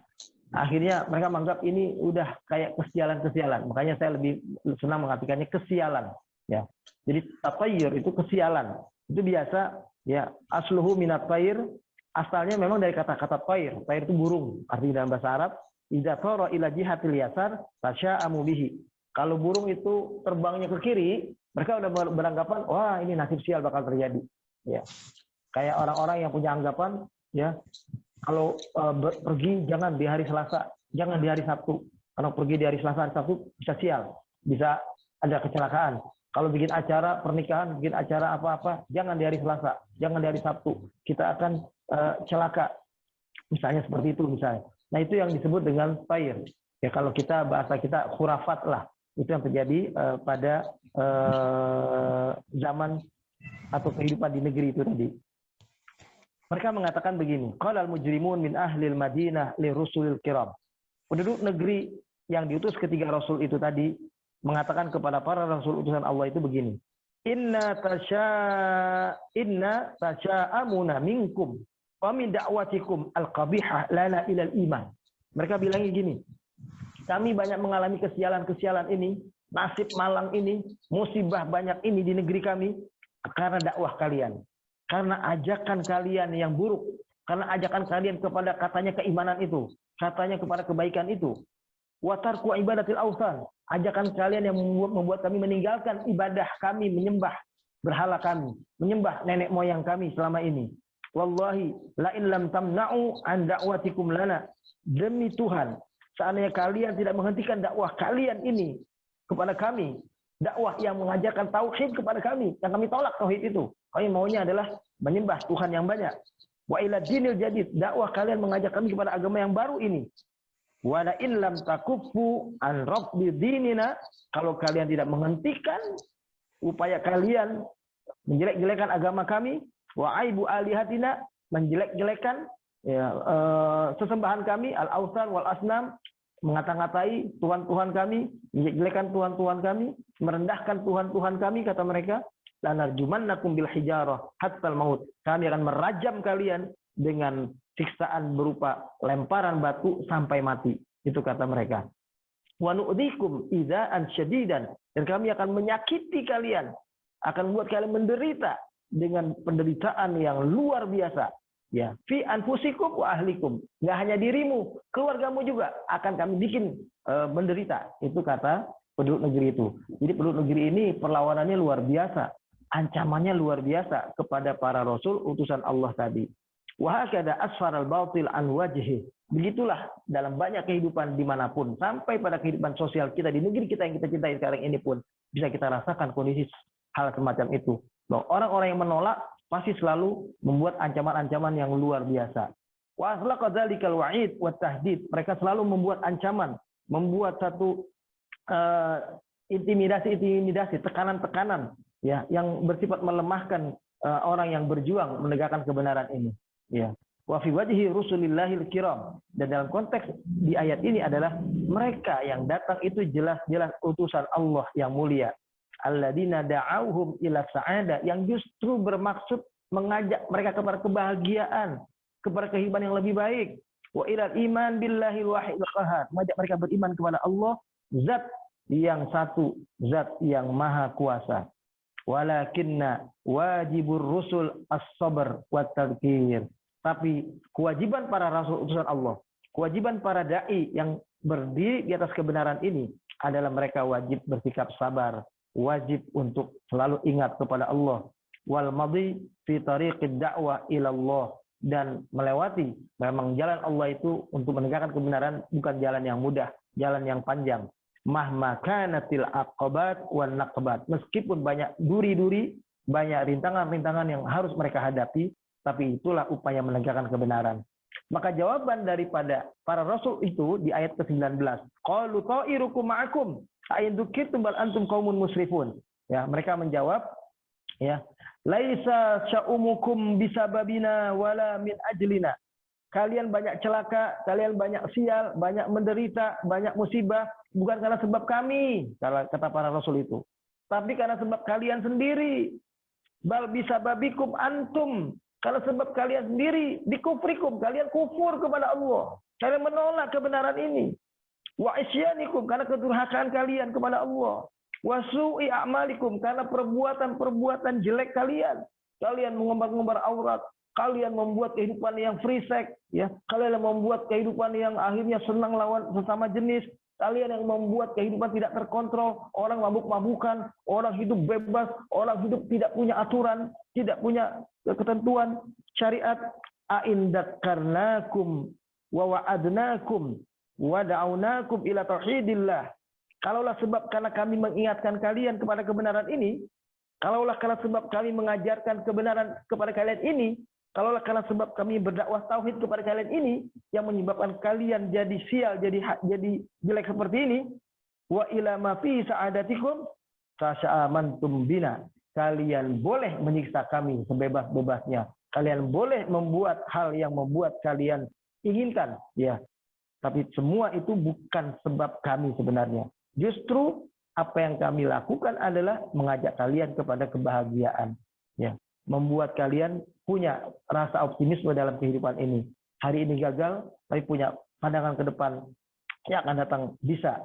akhirnya mereka menganggap ini udah kayak kesialan-kesialan. Makanya saya lebih senang mengartikannya kesialan, ya. Jadi tatayyur itu kesialan. Itu biasa, ya, asluhu minat tayr, asalnya memang dari kata-kata tayr. Tayr itu burung. Artinya dalam bahasa Arab, idza tara ila jihatil yasar tasya'amu bihi. Kalau burung itu terbangnya ke kiri, mereka udah beranggapan, wah, ini nasib sial bakal terjadi, ya. Kayak orang-orang yang punya anggapan, ya, kalau pergi jangan di hari Selasa, jangan di hari Sabtu. Kalau pergi di hari Selasa, hari Sabtu bisa sial, bisa ada kecelakaan. Kalau bikin acara pernikahan, bikin acara apa-apa, jangan di hari Selasa, jangan di hari Sabtu. Kita akan celaka. Misalnya seperti itu misalnya. Nah, itu yang disebut dengan tayr. Ya, kalau kita bahasa kita khurafat lah. Itu yang terjadi pada zaman atau kehidupan di negeri itu tadi. Mereka mengatakan begini, qalal mujrimun min ahlil Madinah li rusulil kiram. Penduduk negeri yang diutus ketiga rasul itu tadi mengatakan kepada para rasul utusan Allah itu begini, inna tasya'amuna minkum wa min da'watikum al-qabihah lana ilal iman. Mereka bilangnya gini, kami banyak mengalami kesialan-kesialan ini, nasib malang ini, musibah banyak ini di negeri kami, karena dakwah kalian. Karena ajakan kalian yang buruk. Karena ajakan kalian kepada katanya keimanan itu. Katanya kepada kebaikan itu. Watarku ibadatil awsan. Ajakan kalian yang membuat kami meninggalkan ibadah kami, menyembah berhala kami, menyembah nenek moyang kami selama ini. Wallahi la in lam tamna'u an da'watikum lana. Demi Tuhan, seandainya kalian tidak menghentikan dakwah kalian ini kepada kami, dakwah yang mengajarkan tauhid kepada kami, yang kami tolak tauhid itu. Kami maunya adalah menyembah Tuhan yang banyak. Wa ila dinil jadid, dakwah kalian mengajak kami kepada agama yang baru ini. Wa la in lam takuffu an rabbi dinina, kalau kalian tidak menghentikan upaya kalian menjelek-jelekan agama kami, wa aibu alihatina, menjelek-jelekan sesembahan kami, al-awsan wal asnam, mengata-ngatai Tuhan-Tuhan kami, menjelek-jelekan Tuhan-Tuhan kami, merendahkan Tuhan-Tuhan kami, kata mereka, lanarjumannakum bil hijarah hatta al-maut. Kami akan merajam kalian dengan siksaan berupa lemparan batu sampai mati. Itu kata mereka. Wa nu'dhikum idza'an syadidan, dan kami akan menyakiti kalian, akan buat kalian menderita dengan penderitaan yang luar biasa. Ya, fi anfusikum wa ahlikum. Enggak hanya dirimu, keluargamu juga akan kami bikin menderita. Itu kata penduduk negeri itu. Jadi penduduk negeri ini perlawanannya luar biasa. Ancamannya luar biasa kepada para rasul utusan Allah tadi. Wa hakada asfaral batil an wajhi. Begitulah dalam banyak kehidupan dimanapun, sampai pada kehidupan sosial kita di negeri kita yang kita cintai sekarang ini pun bisa kita rasakan kondisi hal semacam itu. Bahwa orang-orang yang menolak pasti selalu membuat ancaman-ancaman yang luar biasa. Wa aslaqa dzalikal wa'id wa tahdid. Mereka selalu membuat ancaman, membuat satu intimidasi, tekanan-tekanan, ya, yang bersifat melemahkan orang yang berjuang menegakkan kebenaran ini. Ya. Wa fi wajhi rusulillahil kiram. Dan dalam konteks di ayat ini adalah mereka yang datang itu jelas-jelas utusan Allah yang mulia. Alladzina da'auhum ila sa'ada, yang justru bermaksud mengajak mereka kepada kebahagiaan, kepada kehidupan yang lebih baik. Wa ilal iman billahi wahidil qahhar, mengajak mereka beriman kepada Allah, zat yang satu, zat yang maha kuasa. Walakinna wajibur rusul as-sabr wat tadhkir. Tapi kewajiban para rasul utusan Allah, kewajiban para dai yang berdiri di atas kebenaran ini adalah mereka wajib bersikap sabar, wajib untuk selalu ingat kepada Allah, wal madhi fi tariqid da'wah ila Allah, dan melewati memang jalan Allah itu untuk menegakkan kebenaran bukan jalan yang mudah, jalan yang panjang. Mahma kanatil aqabat wan naqabat, meskipun banyak duri-duri, banyak rintangan-rintangan yang harus mereka hadapi, tapi itulah upaya menegakkan kebenaran. Maka jawaban daripada para rasul itu di ayat ke-19, qalu ta'irukum ma'akum ain dzukirtum bal antum qaumun musrifun. Ya, mereka menjawab, ya, laisa sya'umukum bisababina wala min ajlina. Kalian banyak celaka, kalian banyak sial, banyak menderita, banyak musibah bukan karena sebab kami, kata para rasul itu, tapi karena sebab kalian sendiri. Bal bisababikum antum, karena sebab kalian sendiri, bikufrikum, kalian kufur kepada Allah, kalian menolak kebenaran ini. Wa isyanikum, karena kedurhakaan kalian kepada Allah. Wa su'i a'malikum, karena perbuatan-perbuatan jelek kalian. Kalian mengumbar-ngumbar aurat, kalian membuat kehidupan yang free sex, ya. Kalian membuat kehidupan yang akhirnya senang lawan sesama jenis. Kalian yang membuat kehidupan tidak terkontrol, orang mabuk-mabukan, orang hidup bebas, orang hidup tidak punya aturan, tidak punya ketentuan syariat. A'in dzakarnakum wa wa'adnakum wa da'aunakum ila tauhidillah. Kalaulah sebab karena kami mengingatkan kalian kepada kebenaran ini, kalaulah karena sebab kami mengajarkan kebenaran kepada kalian ini, kalaulah karena sebab kami berdakwah tauhid kepada kalian ini yang menyebabkan kalian jadi sial, jadi jelek seperti ini, wa ila ma fi sa'adatikum tasa'amantum bina. Kalian boleh menyiksa kami sebebas-bebasnya. Kalian boleh membuat hal yang membuat kalian inginkan, ya. Tapi semua itu bukan sebab kami sebenarnya. Justru apa yang kami lakukan adalah mengajak kalian kepada kebahagiaan, ya. Membuat kalian punya rasa optimisme dalam kehidupan ini. Hari ini gagal, tapi punya pandangan ke depan yang akan datang bisa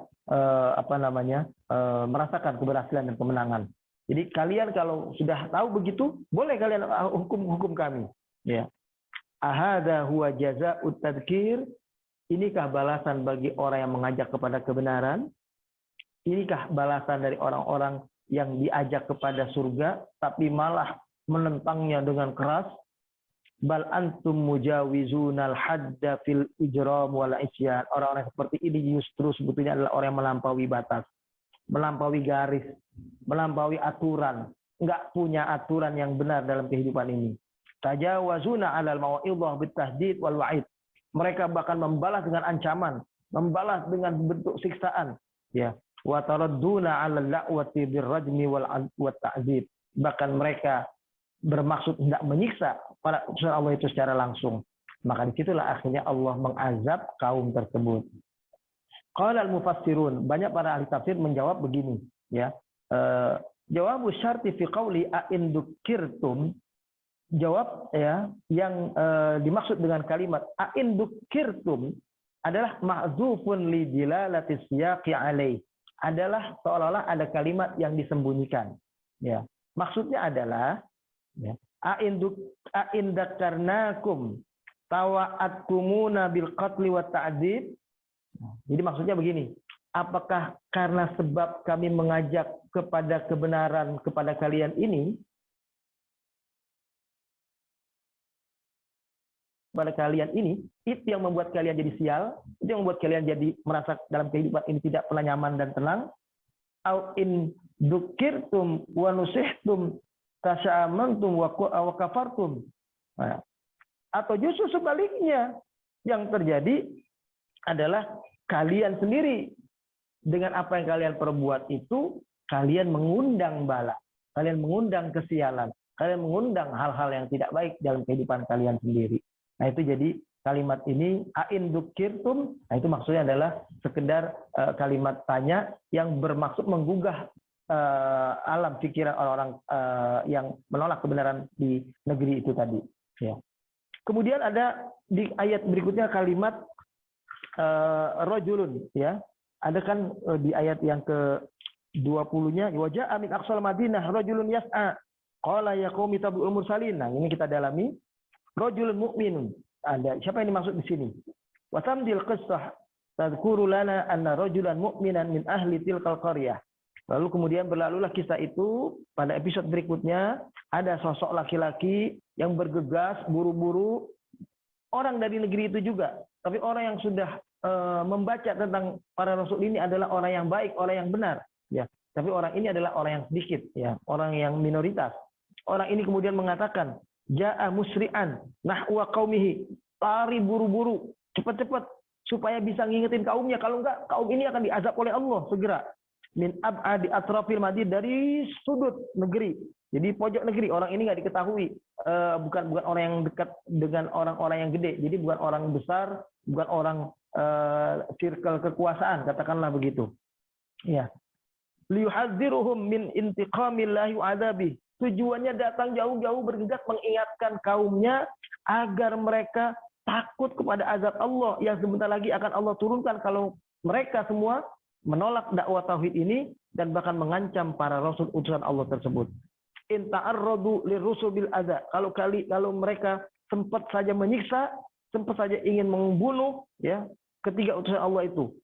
merasakan keberhasilan dan kemenangan. Jadi kalian kalau sudah tahu begitu, boleh kalian hukum kami. Ya. Ahada huwa jazaa'ut tadzkir. Inikah balasan bagi orang yang mengajak kepada kebenaran? Inikah balasan dari orang-orang yang diajak kepada surga tapi malah menentangnya dengan keras? Bal antum mujawizunal hadda fil ijram wal isyan. Orang-orang seperti ini justru sebetulnya adalah orang yang melampaui batas, melampaui garis, melampaui aturan, enggak punya aturan yang benar dalam kehidupan ini. Tajawazuna 'alal mau'izah bitahdid wal wa'id. Mereka bahkan membalas dengan ancaman, membalas dengan bentuk siksaan, ya. Wa taradduna 'alal la'wati birrajmi wal ta'dzib. Bahkan mereka bermaksud hendak menyiksa para utusan Allah itu secara langsung. Maka disitulah akhirnya Allah mengazab kaum tersebut. Qala al-mufassirun, banyak para ahli tafsir menjawab begini, ya. Jawabu syarti fi qawli a'in dzukirtum, jawab ya yang dimaksud dengan kalimat a'in dzukirtum adalah mahdzufun li dilalati siyaqi alaih. Adalah seolah-olah ada kalimat yang disembunyikan, ya. Maksudnya adalah ya, a'in dzakarnakum tawa'atkumuna bil qatli wat ta'dzib. Jadi maksudnya begini, apakah karena sebab kami mengajak kepada kebenaran kepada kalian ini, itu yang membuat kalian jadi sial, itu yang membuat kalian jadi merasa dalam kehidupan ini tidak pernah nyaman dan tenang? Au in dzukirtum wa nusihtum tasya'amantum wa kafartum. Nah, atau justru sebaliknya, yang terjadi adalah kalian sendiri dengan apa yang kalian perbuat itu, kalian mengundang bala, kalian mengundang kesialan, kalian mengundang hal-hal yang tidak baik dalam kehidupan kalian sendiri. Nah itu jadi kalimat ini a'in dzukirtum, nah itu maksudnya adalah sekedar kalimat tanya yang bermaksud menggugah alam pikiran orang-orang yang menolak kebenaran di negeri itu tadi. Ya. Kemudian ada di ayat berikutnya kalimat rajulun, ya. Ada kan di ayat yang ke-20-nya, wa ja'a min aqsal Madinah rajulun yas'a qala ya qaumi tabi'ul mursalin. Nah, ini kita dalami. Rajulun mu'minun. Ada siapa yang dimaksud di sini? Wa tamdil qissah tadhkuru lana anna rajulan mu'minan min ahli tilkal qaryah. Lalu kemudian berlalulah kisah itu pada episode berikutnya, ada sosok laki-laki yang bergegas buru-buru, orang dari negeri itu juga, tapi orang yang sudah membaca tentang para rasul ini adalah orang yang baik, orang yang benar, ya. Tapi orang ini adalah orang yang sedikit, ya, orang yang minoritas. Orang ini kemudian mengatakan, ja'a musri'an nahwa qaumihi, lari buru-buru, cepat-cepat supaya bisa ngingetin kaumnya, kalau enggak kaum ini akan diazab oleh Allah segera. Min ab'adi atrafil madinah, dari sudut negeri, jadi pojok negeri. Orang ini nggak diketahui, bukan orang yang dekat dengan orang-orang yang gede, jadi bukan orang besar, bukan orang circle kekuasaan, katakanlah begitu, ya. Liyuhadziruhum min intiqamillahi wa adzabi, tujuannya datang jauh-jauh bergegas mengingatkan kaumnya agar mereka takut kepada azab Allah yang sebentar lagi akan Allah turunkan kalau mereka semua menolak dakwah tauhid ini dan bahkan mengancam para rasul utusan Allah tersebut. In ta'arradu lirrusul bil adza, kalau mereka sempat saja menyiksa, sempat saja ingin membunuh, ya, ketiga utusan Allah itu.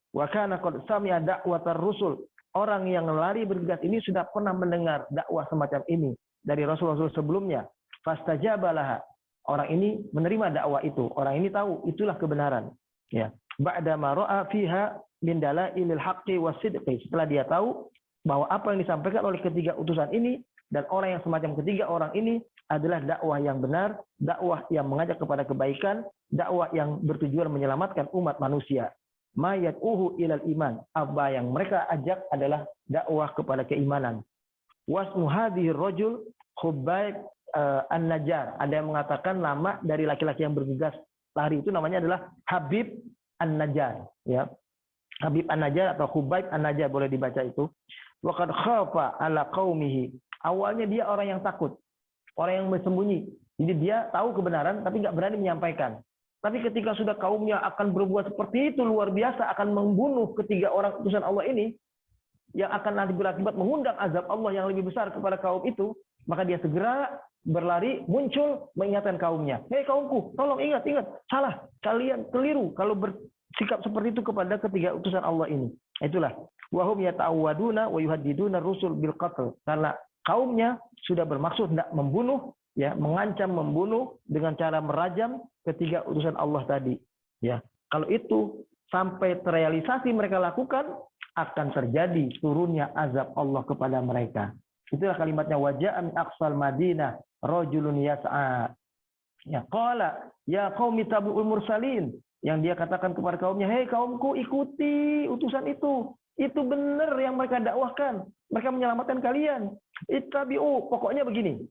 Wa kana qad sami'a da'watar rusul, orang yang lari bergegas ini sudah pernah mendengar dakwah semacam ini dari rasul-rasul sebelumnya. Fastajabalah, orang ini menerima dakwah itu, orang ini tahu itulah kebenaran, ya. Ba'da ma ra'a fiha min dalailil haqqi wasidqi, setelah dia tahu bahwa apa yang disampaikan oleh ketiga utusan ini dan orang yang semacam ketiga orang ini adalah dakwah yang benar, dakwah yang mengajak kepada kebaikan, dakwah yang bertujuan menyelamatkan umat manusia. Ma yad'uhu ilal iman, apa yang mereka ajak adalah dakwah kepada keimanan. Wasmu hadhir rajul Khubayb an-Najjar, ada yang mengatakan nama dari laki-laki yang bergegas lari itu namanya adalah Habib an-Najjar, ya. Habib an-Najjar atau Khubayb an-Najjar boleh dibaca itu. Wa qad khafa ala qaumihi. Awalnya dia orang yang takut, orang yang bersembunyi. Jadi dia tahu kebenaran tapi nggak berani menyampaikan. Tapi ketika sudah kaumnya akan berbuat seperti itu, luar biasa, akan membunuh ketiga orang utusan Allah ini, yang akan nanti berakibat mengundang azab Allah yang lebih besar kepada kaum itu, maka dia segera berlari, muncul, mengingatkan kaumnya. Hei kaumku, tolong ingat, salah, kalian keliru kalau bersikap seperti itu kepada ketiga utusan Allah ini. Itulah, wahum yata'awwaduna wa yuhaddiduna rusul bil qatl. Karena kaumnya sudah bermaksud hendak membunuh, ya, mengancam membunuh dengan cara merajam ketiga utusan Allah tadi. Ya, kalau itu sampai terrealisasi mereka lakukan, akan terjadi turunnya azab Allah kepada mereka. Itulah kalimatnya, waja'a min aqsal Madinah rajulun yas'a. Ya, qala ya qaumi tabi'ul mursalin. Yang dia katakan kepada kaumnya, hei kaumku, ikuti utusan itu. Itu benar yang mereka dakwahkan. Mereka menyelamatkan kalian. Ittabi'u, pokoknya begini.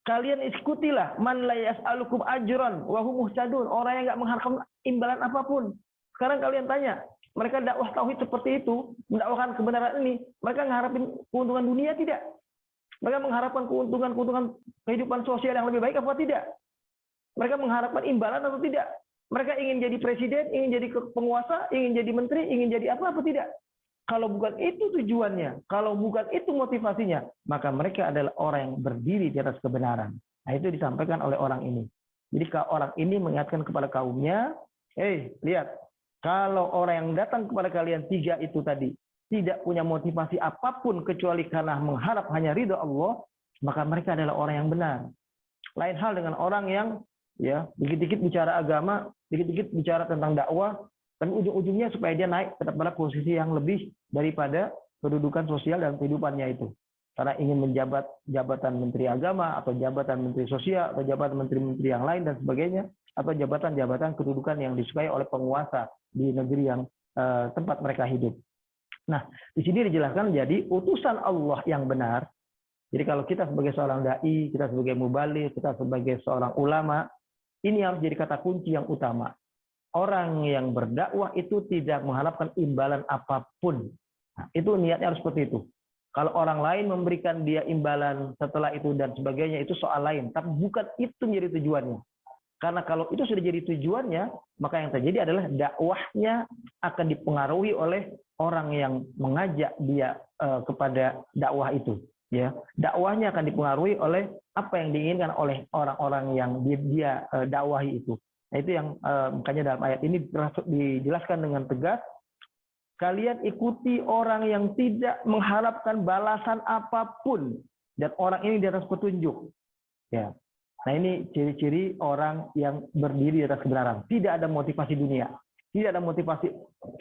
Kalian ikutilah man la yas'alukum ajran wa hum muhtadun, orang yang enggak mengharapkan imbalan apapun. Sekarang kalian tanya, mereka dakwah tauhid seperti itu, mendakwahkan kebenaran ini, mereka mengharapkan keuntungan dunia tidak? Mereka mengharapkan keuntungan kehidupan sosial yang lebih baik apa tidak? Mereka mengharapkan imbalan atau tidak? Mereka ingin jadi presiden, ingin jadi penguasa, ingin jadi menteri, ingin jadi apa tidak? Kalau bukan itu tujuannya, kalau bukan itu motivasinya, maka mereka adalah orang yang berdiri di atas kebenaran. Nah, itu disampaikan oleh orang ini. Jadi orang ini mengingatkan kepada kaumnya, lihat, kalau orang yang datang kepada kalian tiga itu tadi tidak punya motivasi apapun kecuali karena mengharap hanya ridha Allah, maka mereka adalah orang yang benar. Lain hal dengan orang yang ya dikit-dikit bicara agama, dikit-dikit bicara tentang dakwah, tapi ujung-ujungnya supaya dia naik pada posisi yang lebih daripada kedudukan sosial dan kehidupannya itu. Karena ingin menjabat jabatan menteri agama, atau jabatan menteri sosial, atau jabatan menteri-menteri yang lain dan sebagainya, atau jabatan-jabatan kedudukan yang disukai oleh penguasa di negeri yang tempat mereka hidup. Nah, di sini dijelaskan jadi utusan Allah yang benar. Jadi kalau kita sebagai seorang dai, kita sebagai mubaligh, kita sebagai seorang ulama, ini harus jadi kata kunci yang utama. Orang yang berdakwah itu tidak mengharapkan imbalan apapun. Nah, itu niatnya harus seperti itu. Kalau orang lain memberikan dia imbalan setelah itu dan sebagainya, itu soal lain. Tapi bukan itu menjadi tujuannya. Karena kalau itu sudah jadi tujuannya, maka yang terjadi adalah dakwahnya akan dipengaruhi oleh orang yang mengajak dia kepada dakwah itu. Ya, dakwahnya akan dipengaruhi oleh apa yang diinginkan oleh orang-orang yang dia dakwahi itu. Nah, itu yang makanya dalam ayat ini dijelaskan dengan tegas, kalian ikuti orang yang tidak mengharapkan balasan apapun dan orang ini di atas petunjuk. Ya. Nah, ini ciri-ciri orang yang berdiri di atas kebenaran. Tidak ada motivasi dunia, tidak ada motivasi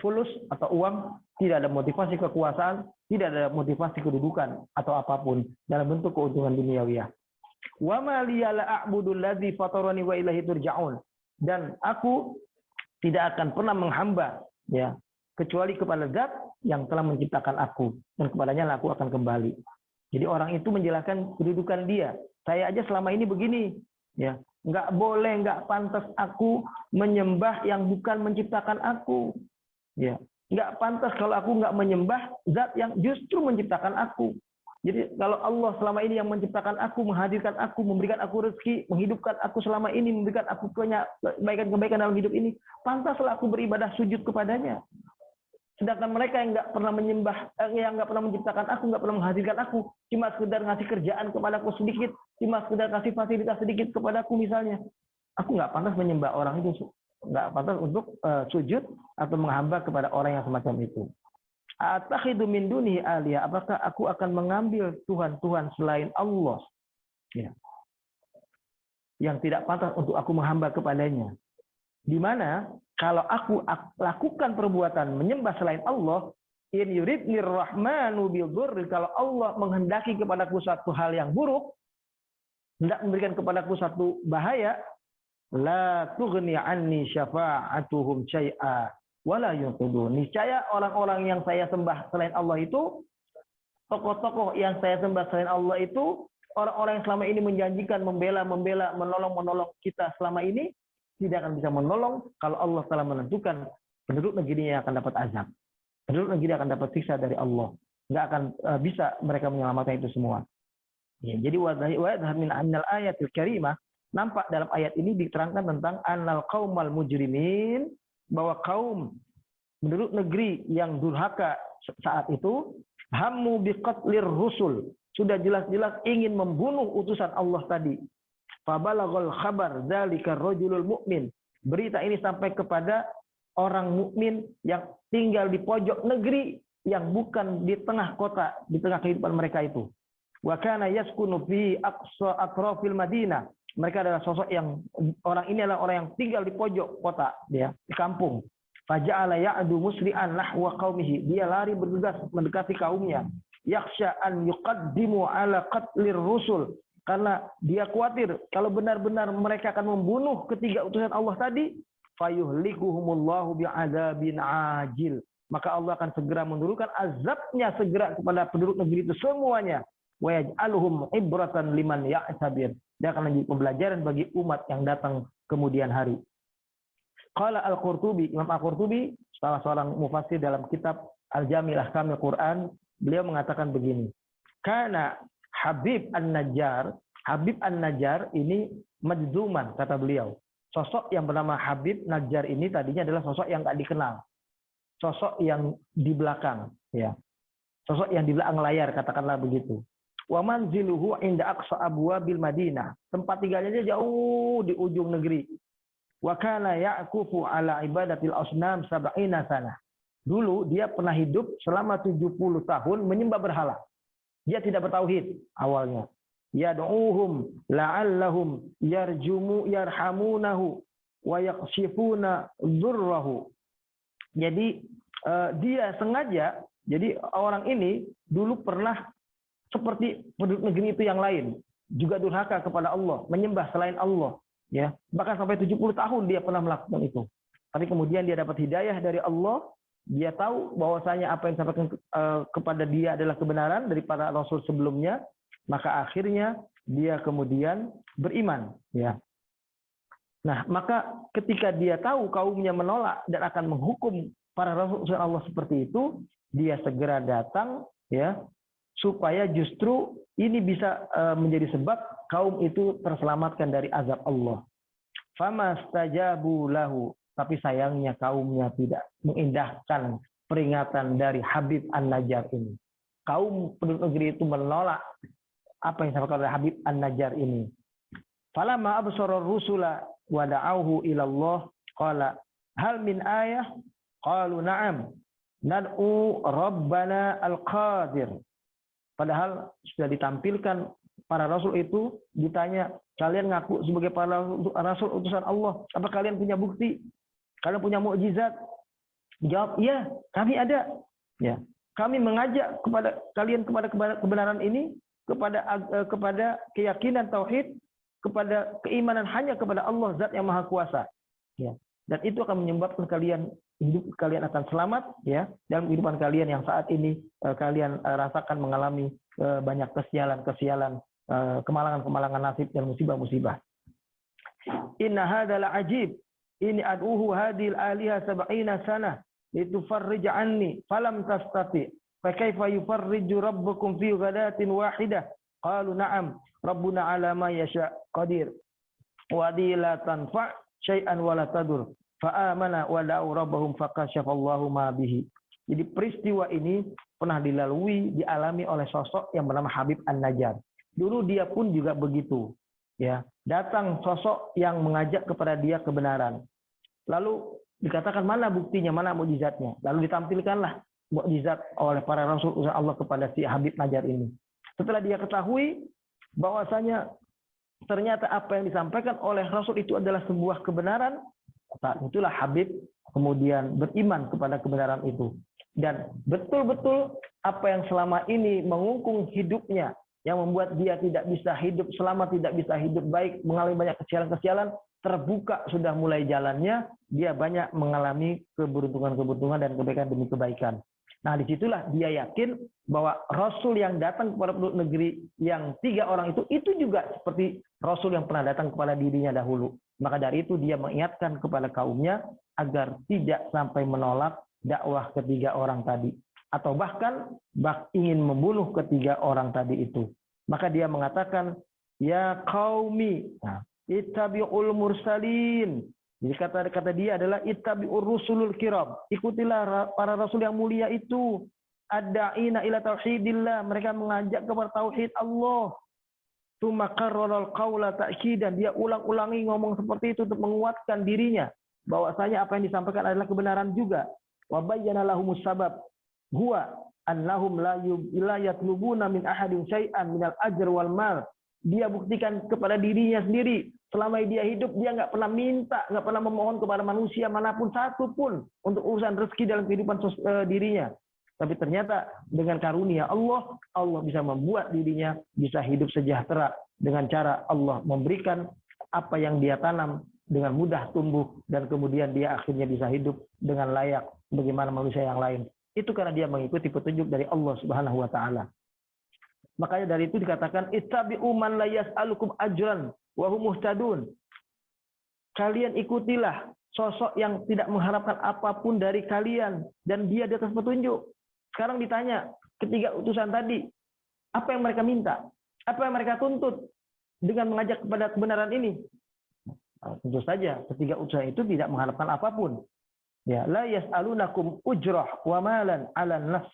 fulus atau uang, tidak ada motivasi kekuasaan, tidak ada motivasi kedudukan atau apapun dalam bentuk keuntungan duniawiyah. Wa ma liya la a'budu allazi fatarani wa ilaihi turja'un. Dan aku tidak akan pernah menghamba ya kecuali kepada Zat yang telah menciptakan aku dan kepadanya aku akan kembali. Jadi orang itu menjelaskan kedudukan dia. Saya aja selama ini begini, ya nggak boleh, nggak pantas aku menyembah yang bukan menciptakan aku, ya nggak pantas kalau aku nggak menyembah Zat yang justru menciptakan aku. Jadi kalau Allah selama ini yang menciptakan aku, menghadirkan aku, memberikan aku rezeki, menghidupkan aku selama ini, memberikan aku kebaikan-kebaikan dalam hidup ini, pantaslah aku beribadah sujud kepadanya. Sedangkan mereka yang nggak pernah menyembah, yang nggak pernah menciptakan aku, nggak pernah menghadirkan aku, cuma sekedar ngasih kerjaan kepadaku sedikit, cuma sekedar kasih fasilitas sedikit kepadaku misalnya, aku nggak pantas menyembah orang itu, nggak pantas untuk sujud atau menghamba kepada orang yang semacam itu. Atakhidu min dunihi aliya, apakah aku akan mengambil Tuhan-Tuhan selain Allah, ya, yang tidak pantas untuk aku menghamba kepadanya. Di mana kalau aku lakukan perbuatan menyembah selain Allah, in yuridnir rahmanu bil dhurri, kalau Allah menghendaki kepadaku satu hal yang buruk, hendak memberikan kepadaku satu bahaya, la tughni anni syafa'atuhum syai'a wala yunqidun. Niscaya orang-orang yang saya sembah selain Allah itu, tokoh-tokoh yang saya sembah selain Allah itu, orang-orang yang selama ini menjanjikan membela, menolong kita selama ini, tidak akan bisa menolong kalau Allah telah menentukan penduduk negeri yang akan dapat azab. Penduduk negeri akan dapat siksa dari Allah. Nggak akan bisa mereka menyelamatkan itu semua. Ya, jadi wa min annal ayatil karimah, nampak dalam ayat ini diterangkan tentang annal qaumal mujrimin, bahwa kaum penduduk negeri yang durhaka saat itu hammu biqatlir rusul, sudah jelas-jelas ingin membunuh utusan Allah tadi. Fabalaghal khabar dzalika rajulul mu'min, berita ini sampai kepada orang mukmin yang tinggal di pojok negeri yang bukan di tengah kota, di tengah kehidupan mereka itu. Wa kana yaskunu fi aqsa atrafil Madinah, mereka adalah sosok yang orang ini adalah orang yang tinggal di pojok kota, dia di kampung. Faja'ala ya'du musri'an nahwa qaumihi, dia lari bergegas mendekati kaumnya. Yakhsha an yuqaddimu ala qatlir rusul, karena dia khawatir kalau benar-benar mereka akan membunuh ketiga utusan Allah tadi, fayuhlikuhumullahu bi'adzabin ajil, maka Allah akan segera menurunkan azabnya segera kepada penduduk negeri itu semuanya. Wa yaj'aluhum ibratan liman ya'tabir, dia akan menjadi pembelajaran bagi umat yang datang kemudian hari. Qala Al-Qurtubi, Imam Al-Qurtubi, salah seorang mufassir dalam kitab Al-Jami' Ahkamil Quran, beliau mengatakan begini. Karena Habib An-Najjar ini majzuman, kata beliau. Sosok yang bernama Habib Najjar ini tadinya adalah sosok yang tak dikenal. Sosok yang di belakang, ya. Sosok yang di belakang layar, katakanlah begitu. Wa manziluhu inda aqsa abwabil Madinah. Tempat tinggalnya jauh di ujung negeri. Wa kana ya'kufu ala ibadatil asnam 70 sana. Dulu dia pernah hidup selama 70 tahun menyembah berhala. Dia tidak bertauhid awalnya. Yad'uhum la'allahum yarhamunahu wa yaqshifuna dzurrahu. Jadi dia sengaja, jadi orang ini dulu pernah seperti penduduk negeri itu yang lain, juga durhaka kepada Allah, menyembah selain Allah, ya. Bahkan sampai 70 tahun dia pernah melakukan itu. Tapi kemudian dia dapat hidayah dari Allah. Dia tahu bahwasanya apa yang disampaikan kepada dia adalah kebenaran dari para rasul sebelumnya, maka akhirnya dia kemudian beriman, ya. Nah, maka ketika dia tahu kaumnya menolak dan akan menghukum para rasul Allah seperti itu, dia segera datang, ya, supaya justru ini bisa menjadi sebab kaum itu terselamatkan dari azab Allah. Famastajabu lahu, tapi sayangnya kaumnya tidak mengindahkan peringatan dari Habib An-Najjar ini. Kaum penduduk negeri itu menolak apa yang disampaikan oleh Habib An-Najjar ini. Falamma absara rusula wa da'awhu ila Allah qala hal min ayah qalu na'am nad'u rabbana al-qadir. Padahal sudah ditampilkan para rasul itu, ditanya, kalian ngaku sebagai para rasul utusan Allah, apa kalian punya bukti? Kalian punya mukjizat? Jawab, iya, kami ada. Ya, kami mengajak kepada kalian kepada kebenaran ini, kepada keyakinan tauhid, kepada keimanan hanya kepada Allah Zat yang Maha Kuasa. Ya, dan itu akan menyebabkan hidup kalian akan selamat, ya, dalam kehidupan kalian yang saat ini kalian rasakan mengalami banyak kesialan, kemalangan nasib dan musibah-musibah. Inna hadzal ajib, ini ad'uhu hadhil aliha 70 sana litufarrij anni falam tastati fa kaifa yufarriju rabbukum fi ghadatin wahidah qalu na'am rabbuna ala ma yasha qadir wa la tanfa syai'an wa la tadur fa amana wa da'u rabbahum fakashafallahu ma bihi. Jadi peristiwa ini pernah dialami oleh sosok yang bernama Habib An-Najjar. Dulu dia pun juga begitu, ya. Datang sosok yang mengajak kepada dia kebenaran. Lalu dikatakan mana buktinya, mana mukjizatnya. Lalu ditampilkanlah mukjizat oleh para rasul Allah kepada si Habib Najjar ini. Setelah dia ketahui bahwasanya ternyata apa yang disampaikan oleh rasul itu adalah sebuah kebenaran, saat itulah Habib kemudian beriman kepada kebenaran itu. Dan betul-betul apa yang selama ini mengungkung hidupnya, yang membuat dia tidak bisa hidup selama, tidak bisa hidup baik, mengalami banyak kesialan-kesialan, terbuka sudah mulai jalannya, dia banyak mengalami keberuntungan-keberuntungan dan kebaikan demi kebaikan. Nah, disitulah dia yakin bahwa Rasul yang datang kepada penduduk negeri yang 3 orang itu juga seperti Rasul yang pernah datang kepada dirinya dahulu. Maka dari itu dia mengingatkan kepada kaumnya agar tidak sampai menolak dakwah ketiga orang tadi, atau bahkan ingin membunuh ketiga orang tadi itu. Maka dia mengatakan, ya qaumi. Nah, ittabi'ul mursalin. Jadi kata dia adalah ittabi'ur rusulul kiram. Ikutilah para rasul yang mulia itu. Ad-da'ina ila tauhidillah. Mereka mengajak kepada tauhid Allah. Tsumma qarraral qaula ta'kidan. Dia ulang-ulangi ngomong seperti itu untuk menguatkan dirinya bahwasanya apa yang disampaikan adalah kebenaran juga. Wa bayyana lahumus sabab huwa annahum la yatlubuna min ahadin syai'an minal ajr wal mal. Dia buktikan kepada dirinya sendiri, selama dia hidup dia nggak pernah minta, nggak pernah memohon kepada manusia manapun satu pun untuk urusan rezeki dalam kehidupan dirinya. Tapi ternyata dengan karunia Allah, Allah bisa membuat dirinya bisa hidup sejahtera dengan cara Allah memberikan apa yang dia tanam dengan mudah tumbuh dan kemudian dia akhirnya bisa hidup dengan layak bagaimana manusia yang lain. Itu karena dia mengikuti petunjuk dari Allah Subhanahu wa taala. Makanya dari itu dikatakan ittabi'u man la yas'alukum ajran wa hum muhtadun. Kalian ikutilah sosok yang tidak mengharapkan apapun dari kalian dan dia di atas petunjuk. Sekarang ditanya, ketiga utusan tadi, apa yang mereka minta? Apa yang mereka tuntut dengan mengajak kepada kebenaran ini? Nah, tentu saja ketiga utusan itu tidak mengharapkan apapun. Ya, la yas'alunakum ujrah wa malan 'alan nas.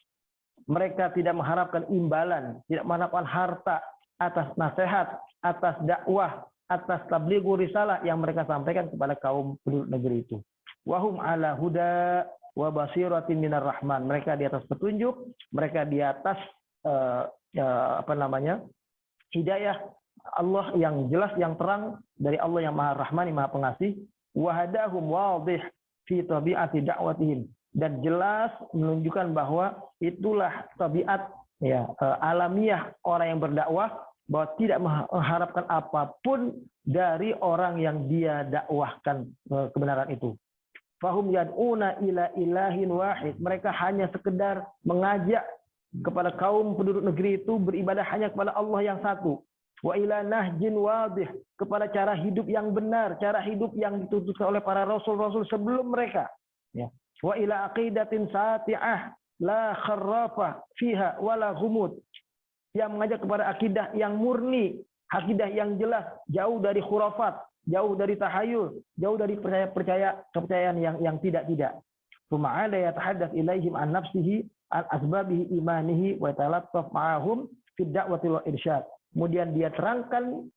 Mereka tidak mengharapkan imbalan, tidak mengharapkan harta atas nasihat, atas dakwah, atas tablighu risalah yang mereka sampaikan kepada kaum penduduk negeri itu. Wahum ala huda wa basiratin minar rahman. Mereka di atas petunjuk, mereka di atas hidayah Allah yang jelas, yang terang dari Allah yang Maha Rahman, Maha Pengasih. Wahadahum wadih fi tabi'ati da'watihim. Dan jelas menunjukkan bahwa itulah tabiat alamiah orang yang berdakwah, bahwa tidak mengharapkan apapun dari orang yang dia dakwahkan kebenaran itu. Fahum yad'una ila ilahin wahid. Mereka hanya sekedar mengajak kepada kaum penduduk negeri itu beribadah hanya kepada Allah yang satu. Wa ila nahjin wadih, kepada cara hidup yang benar, cara hidup yang dituntutkan oleh para rasul-rasul sebelum mereka. Ya. Wa ila aqidatin sati'ah la kharrafa fiha wala ghumud. Yang mengajak kepada akidah yang murni, akidah yang jelas, jauh dari khurafat, jauh dari tahayul, jauh dari kepercayaan yang tidak-tidak. Tsumma ada yatahaddath ilaihim an nafsihi an asbabihi imanihi wa talattaf ma'ahum fi da'wati wal irsyad. Kemudian dia terangkan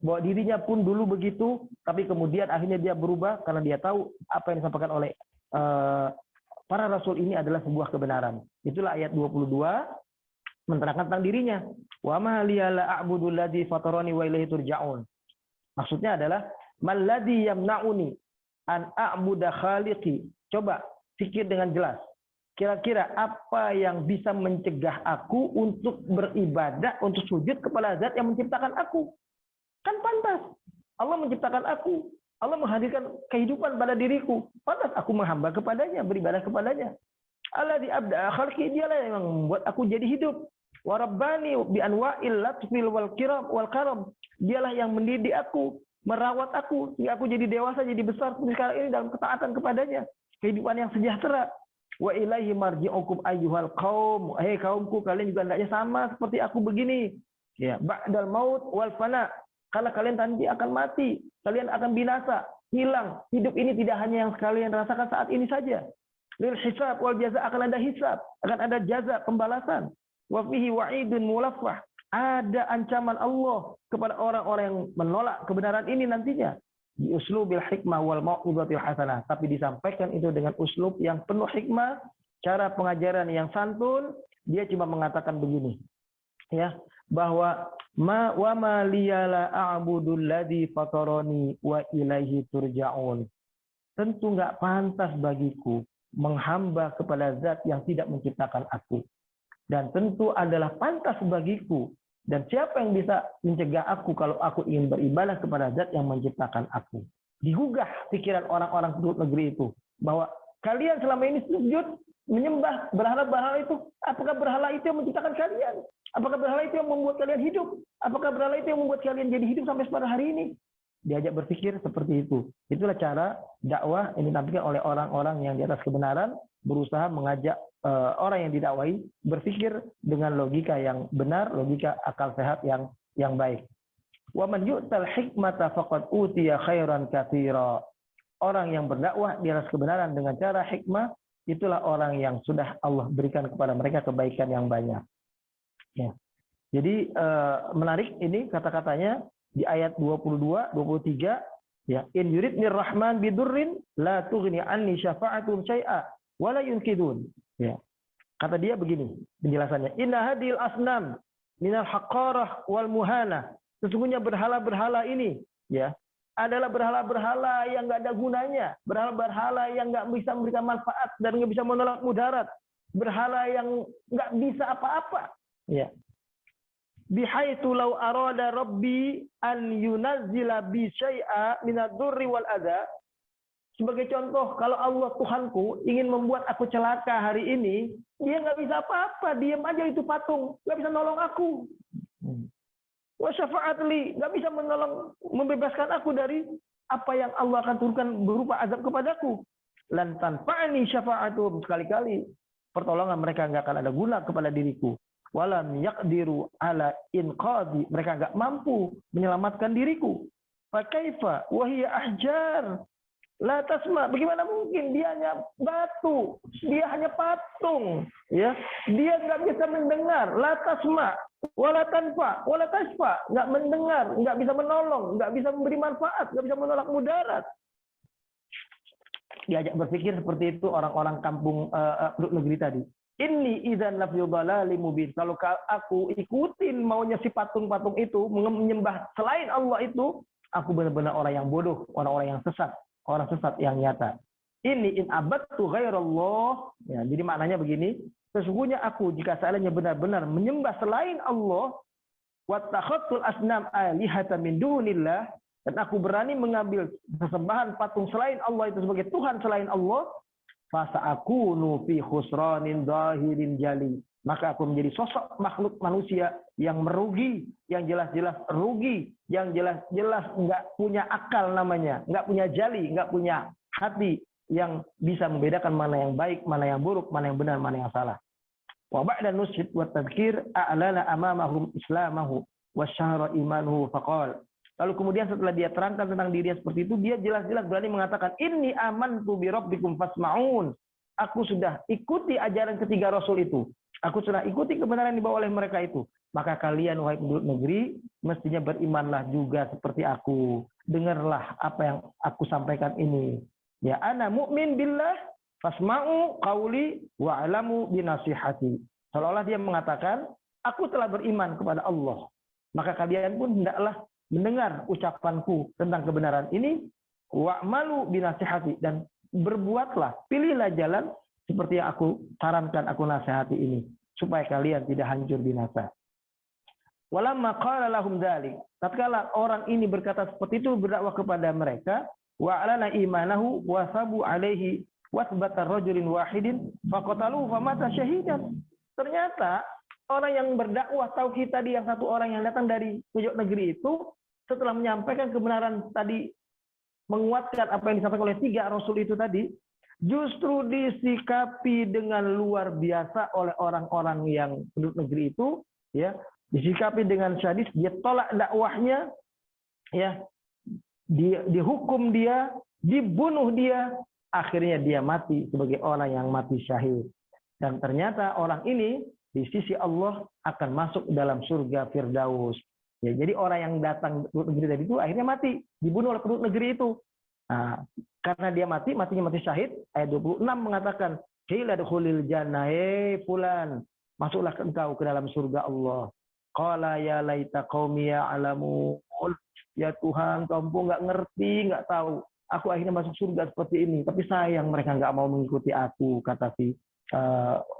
bahwa dirinya pun dulu begitu, tapi kemudian akhirnya dia berubah karena dia tahu apa yang disampaikan oleh para rasul ini adalah sebuah kebenaran. Itulah ayat 22 menerangkan tentang dirinya. Wa ma liya la a'budu alladzi fatarani wa ilaihi turja'un. Maksudnya adalah malladzi yamna'uni an a'budu khaliqi. Coba pikir dengan jelas. Kira-kira apa yang bisa mencegah aku untuk beribadah, untuk sujud kepada zat yang menciptakan aku? Kan pantas. Allah menciptakan aku. Allah menghadirkan kehidupan pada diriku. Pantas aku menghamba kepadanya, beribadah kepadanya. Alladzi abda'a khalqi, dialah yang membuat aku jadi hidup. Wa rabbani bi anwa'il latfil wal karam. Dialah yang mendidik aku, merawat aku hingga aku jadi dewasa, jadi besar sekarang ini dalam ketaatan kepadanya. Kehidupan yang sejahtera. Wa ilaihi marji'ukum ayyuhal qaum. Hei kaumku, kalian juga hendaknya sama seperti aku begini. Ya, ba'dal maut wal fana. Kalau kalian nanti akan mati, kalian akan binasa, hilang. Hidup ini tidak hanya yang kalian rasakan saat ini saja. Lil hisab wal jaza, akan ada hisab, akan ada jaza, pembalasan. Wa fihi wa'idun mulaffah. Ada ancaman Allah kepada orang-orang yang menolak kebenaran ini nantinya. Di uslubil hikmah wal mau'izatil hasanah. Tapi disampaikan itu dengan uslub yang penuh hikmah, cara pengajaran yang santun. Dia cuma mengatakan begini. Ya, bahwa wa ma liyala a'budul ladzi fatarani wa ilaihi turja'un. Tentu enggak pantas bagiku menghamba kepada zat yang tidak menciptakan aku. Dan tentu adalah pantas bagiku, dan siapa yang bisa mencegah aku kalau aku ingin beribadah kepada zat yang menciptakan aku. Digugah pikiran orang-orang penduduk negeri itu bahwa kalian selama ini sujud menyembah berhala-berhala itu, apakah berhala itu yang menciptakan kalian? Apakah berhala itu yang membuat kalian hidup? Apakah berhala itu yang membuat kalian jadi hidup sampai pada hari ini? Diajak berpikir seperti itu. Itulah cara dakwah yang ditampilkan oleh orang-orang yang di atas kebenaran, berusaha mengajak orang yang didakwahi berpikir dengan logika yang benar, logika akal sehat yang baik. Wa man yu'tal hikmata faqad utiya khairan katsira. Orang yang berdakwah di atas kebenaran dengan cara hikmah, itulah orang yang sudah Allah berikan kepada mereka kebaikan yang banyak. Ya. Jadi menarik ini kata-katanya di ayat 22, 23, ya, in yuridnir rahman bidurrin la tughni anni syafa'atum syai'a wa la yunkidun. Ya. Kata dia begini penjelasannya, inna hadil asnam minal haqarah wal muhana. Sesungguhnya berhala-berhala ini, ya, adalah berhala-berhala yang nggak ada gunanya, berhala-berhala yang nggak bisa memberikan manfaat dan nggak bisa menolak mudarat, berhala yang nggak bisa apa-apa. Ya. Bihaitsu law arada rabbi an yunazzila bi syai'a minad-durri wal adza. Sebagai contoh, kalau Allah Tuhanku ingin membuat aku celaka hari ini, dia nggak bisa apa-apa, diam aja itu patung, nggak bisa nolong aku. Wa syafa'atli, nggak bisa menolong, membebaskan aku dari apa yang Allah akan turunkan berupa azab kepadaku. Lan tanfa'ani syafa'atuhum, sekali-kali pertolongan mereka nggak akan ada guna kepada diriku. Walam yaqdiru ala inqadhi, mereka nggak mampu menyelamatkan diriku. Fa kaifa wa hiya ahjar la tasma, bagaimana mungkin dia hanya batu, dia hanya patung, ya, dia nggak bisa mendengar, la tasma wala tanfa wala tasfa, nggak mendengar, nggak bisa menolong, nggak bisa memberi manfaat, nggak bisa menolak mudarat. Diajak berpikir seperti itu orang-orang kampung penduduk negeri tadi. Inni idzan lafi dhalalin mubin. Kalau aku ikutin maunya si patung-patung itu, menyembah selain Allah itu, aku benar-benar orang yang bodoh, orang-orang yang sesat, orang sesat yang nyata. Ini in abattu ghairallah. Ya, jadi maknanya begini, sesungguhnya aku jika seandainya benar-benar menyembah selain Allah, wattakhattul asnam alihatan min dunillah, dan aku berani mengambil sesembahan patung selain Allah itu sebagai Tuhan selain Allah, fasa'akunu fi khusranin zahirin jali, maka aku menjadi sosok makhluk manusia yang merugi, yang jelas-jelas rugi, yang jelas-jelas nggak punya akal namanya, nggak punya jali, nggak punya hati yang bisa membedakan mana yang baik, mana yang buruk, mana yang benar, mana yang salah. Wa ba'da nusyid wa tadhkir a'lana amamahum islamahu wa syahra imanuhu faqal. Lalu kemudian setelah dia terangkan tentang dirinya seperti itu, dia jelas-jelas berani mengatakan, inni amantu bi rabbikum fasma'un. Aku sudah ikuti ajaran ketiga rasul itu. Aku sudah ikuti kebenaran yang dibawa oleh mereka itu. Maka kalian, wahai penduduk negeri, mestinya berimanlah juga seperti aku. Dengarlah apa yang aku sampaikan ini. Ya ana mu'min billah fasma'u qauli wa'lamu binasihati. Seolah-olah dia mengatakan, aku telah beriman kepada Allah. Maka kalian pun hendaklah mendengar ucapanku tentang kebenaran ini, wa'malu binasihati, dan berbuatlah, pilihlah jalan seperti yang aku sarankan, aku nasihati ini, supaya kalian tidak hancur binasa. Walamma qala lahum dzalik, tatkala orang ini berkata seperti itu, berdakwah kepada mereka, wa'alana imanahu wasabu alaihi wasbatar rajulin wahidin faqatalu famata syahidan. Ternyata orang yang berdakwah tauhid tadi, yang satu orang yang datang dari pojok negeri itu, setelah menyampaikan kebenaran tadi, menguatkan apa yang disampaikan oleh tiga rasul itu tadi, justru disikapi dengan luar biasa oleh orang-orang yang penduduk negeri itu, ya, disikapi dengan syadis, dia tolak dakwahnya, ya, dihukum dia, dibunuh dia, akhirnya dia mati sebagai orang yang mati syahid. Dan ternyata orang ini di sisi Allah akan masuk dalam surga Firdaus. Ya, jadi orang yang datang penduduk negeri tadi itu akhirnya mati, dibunuh oleh penduduk negeri itu. Nah, karena dia matinya mati syahid, ayat 26 mengatakan, "Qila dukhulil jannah, fulan, masuklah engkau ke dalam surga Allah." Qala ya laita qaumi ya'lamun. Ya Tuhan, kamu nggak ngerti, nggak tahu. Aku akhirnya masuk surga seperti ini, tapi sayang mereka nggak mau mengikuti aku, kata si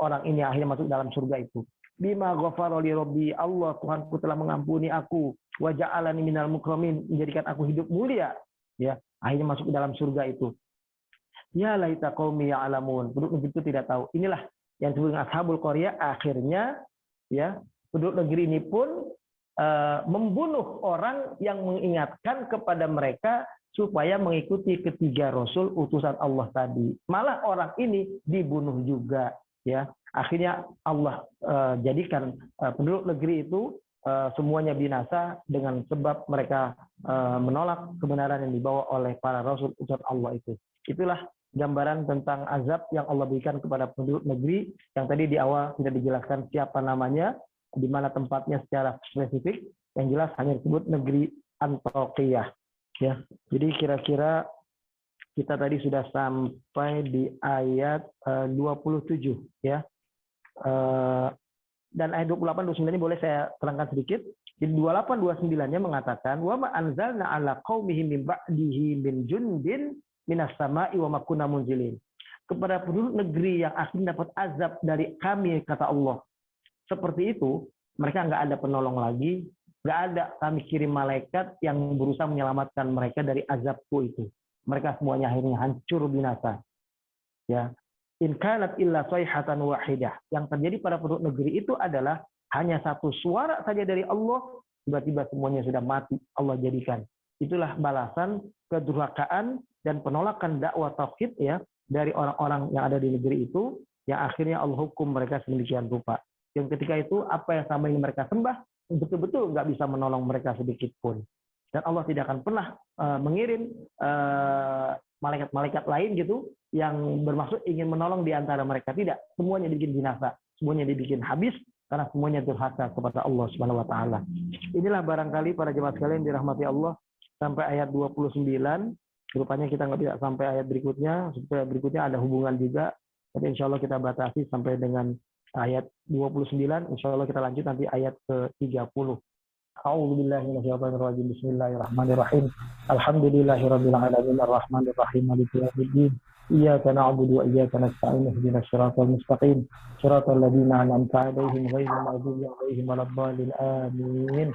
orang ini akhirnya masuk dalam surga itu. Bima ghafara li rabbi, Allah Tuhanku telah mengampuni aku, wa ja'alani minal mukramin, menjadikan aku hidup mulia. Ya, akhirnya masuk ke dalam surga itu. Ya laita qaumi ya'lamun. Penduduk negeri itu tidak tahu. Inilah yang disebut dengan ashabul qaryah. Akhirnya, ya, penduduk negeri ini pun membunuh orang yang mengingatkan kepada mereka supaya mengikuti ketiga rasul utusan Allah tadi. Malah orang ini dibunuh juga, ya. Akhirnya Allah jadikan penduduk negeri itu semuanya binasa dengan sebab mereka menolak kebenaran yang dibawa oleh para rasul utusan Allah itu. Itulah gambaran tentang azab yang Allah berikan kepada penduduk negeri yang tadi di awal tidak dijelaskan siapa namanya, di mana tempatnya secara spesifik, yang jelas hanya disebut negeri Antioquia. Ya, jadi kira-kira kita tadi sudah sampai di ayat 27 ya. Dan ayat 28 29 ini boleh saya terangkan sedikit. Di 28 29-nya mengatakan wa ma anzalna ala qaumihi min ba'dihi min jundin minas sama'i wa ma kunna munzilin. Kepada penduduk negeri yang akhirnya dapat azab dari kami, kata Allah. Seperti itu, mereka nggak ada penolong lagi, nggak ada kami kirim malaikat yang berusaha menyelamatkan mereka dari azabku itu. Mereka semuanya akhirnya hancur binasa. Ya. In kanat illa sayhatan wahidah. Yang terjadi pada penduduk negeri itu adalah hanya satu suara saja dari Allah, tiba-tiba semuanya sudah mati, Allah jadikan. Itulah balasan kedurhakaan dan penolakan dakwah tauhid ya dari orang-orang yang ada di negeri itu, yang akhirnya Allah hukum mereka sedemikian rupa. Yang ketika itu apa yang selama ini mereka sembah betul-betul nggak bisa menolong mereka sedikit pun. Dan Allah tidak akan pernah mengirim malaikat-malaikat lain gitu yang bermaksud ingin menolong di antara mereka. Tidak, semuanya dibikin binasa, semuanya dibikin habis karena semuanya durhaka kepada Allah Subhanahu wa taala. Inilah barangkali para jemaat sekalian dirahmati Allah sampai ayat 29. Rupanya kita nggak bisa sampai ayat berikutnya, supaya berikutnya ada hubungan juga. Tapi insya Allah kita batasi sampai dengan ayat 29. Insya Allah kita lanjut nanti ayat ke-30. A'udzu billahi minasyaitonir rajim. Bismillahirrahmanirrahim. Alhamdulillahirabbil alamin arrahmanir rahim maliki yaumiddin. Iyyaka na'budu wa iyyaka nasta'in ihdinas siratal mustaqim. Siratal ladzina an'amta 'alaihim ghairil maghdubi 'alaihim waladdallin. Amin.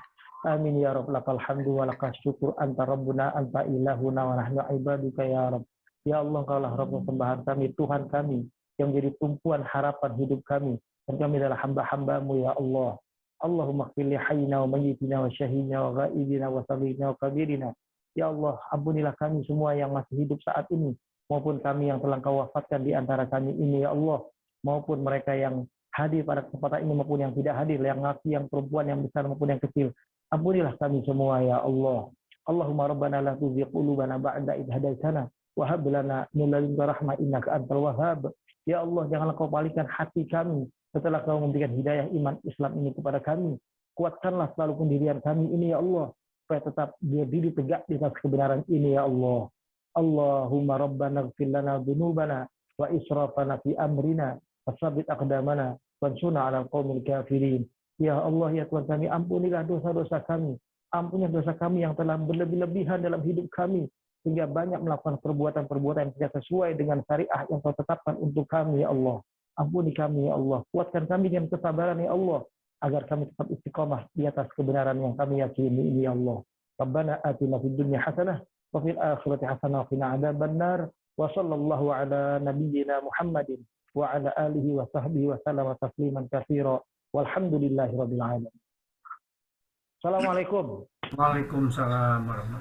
Amin ya rabb, lakal hamdu wa lakas syukur anta rabbuna anta ilahuna wa nahnu ibaduka ya rabb. Ya Allah, Engkaulah Rabb sembahan kami, Tuhan kami yang menjadi tumpuan harapan hidup kami, dan kami adalah hamba-hambamu ya Allah. Allahumma ighfir li hayyina wa mayyitina wa syahidina wa ghaibina wa saghirina wa kabirina. Ya Allah, ampunilah kami semua yang masih hidup saat ini, maupun kami yang telah Engkau wafatkan di antara kami ini ya Allah, maupun mereka yang hadir pada kesempatan ini maupun yang tidak hadir, yang laki, yang perempuan, yang besar maupun yang kecil. Ampunilah kami semua ya Allah. Allahumma rabbana la tuzigh qulubana ba'da idh hadaitana wa hab lana min ladunka rahmah innaka antal wahhab. Ya Allah, janganlah Kau palingkan hati kami setelah Kau memberikan hidayah iman Islam ini kepada kami. Kuatkanlah selalu pendirian kami ini ya Allah, supaya tetap berdiri tegak di atas kebenaran ini ya Allah. Allahumma rabbana ighfir lana dzunubana wa israfana fi amrina wasabbit aqdamana wansurna 'alal qaumil kafirin. Ya Allah, ya Tuhan kami, ampunilah dosa-dosa kami. Ampunilah dosa kami yang telah berlebih-lebihan dalam hidup kami, sehingga banyak melakukan perbuatan-perbuatan yang tidak sesuai dengan syariah yang Kau tetapkan untuk kami, ya Allah. Ampuni kami, ya Allah. Kuatkan kami dengan kesabaran, ya Allah, agar kami tetap istiqomah di atas kebenaran yang kami yakini ini, ya Allah. Rabbana atina fid dunya hasanah wa fil akhirati hasanah wa qina adzabannar. Wa sallallahu ala nabiyyina Muhammadin wa ala alihi wa sahbihi wa sallama tasliman katsira. Walhamdulillahirabbil alamin. Assalamualaikum. Waalaikumsalam warahmatullahi wabarakatuh.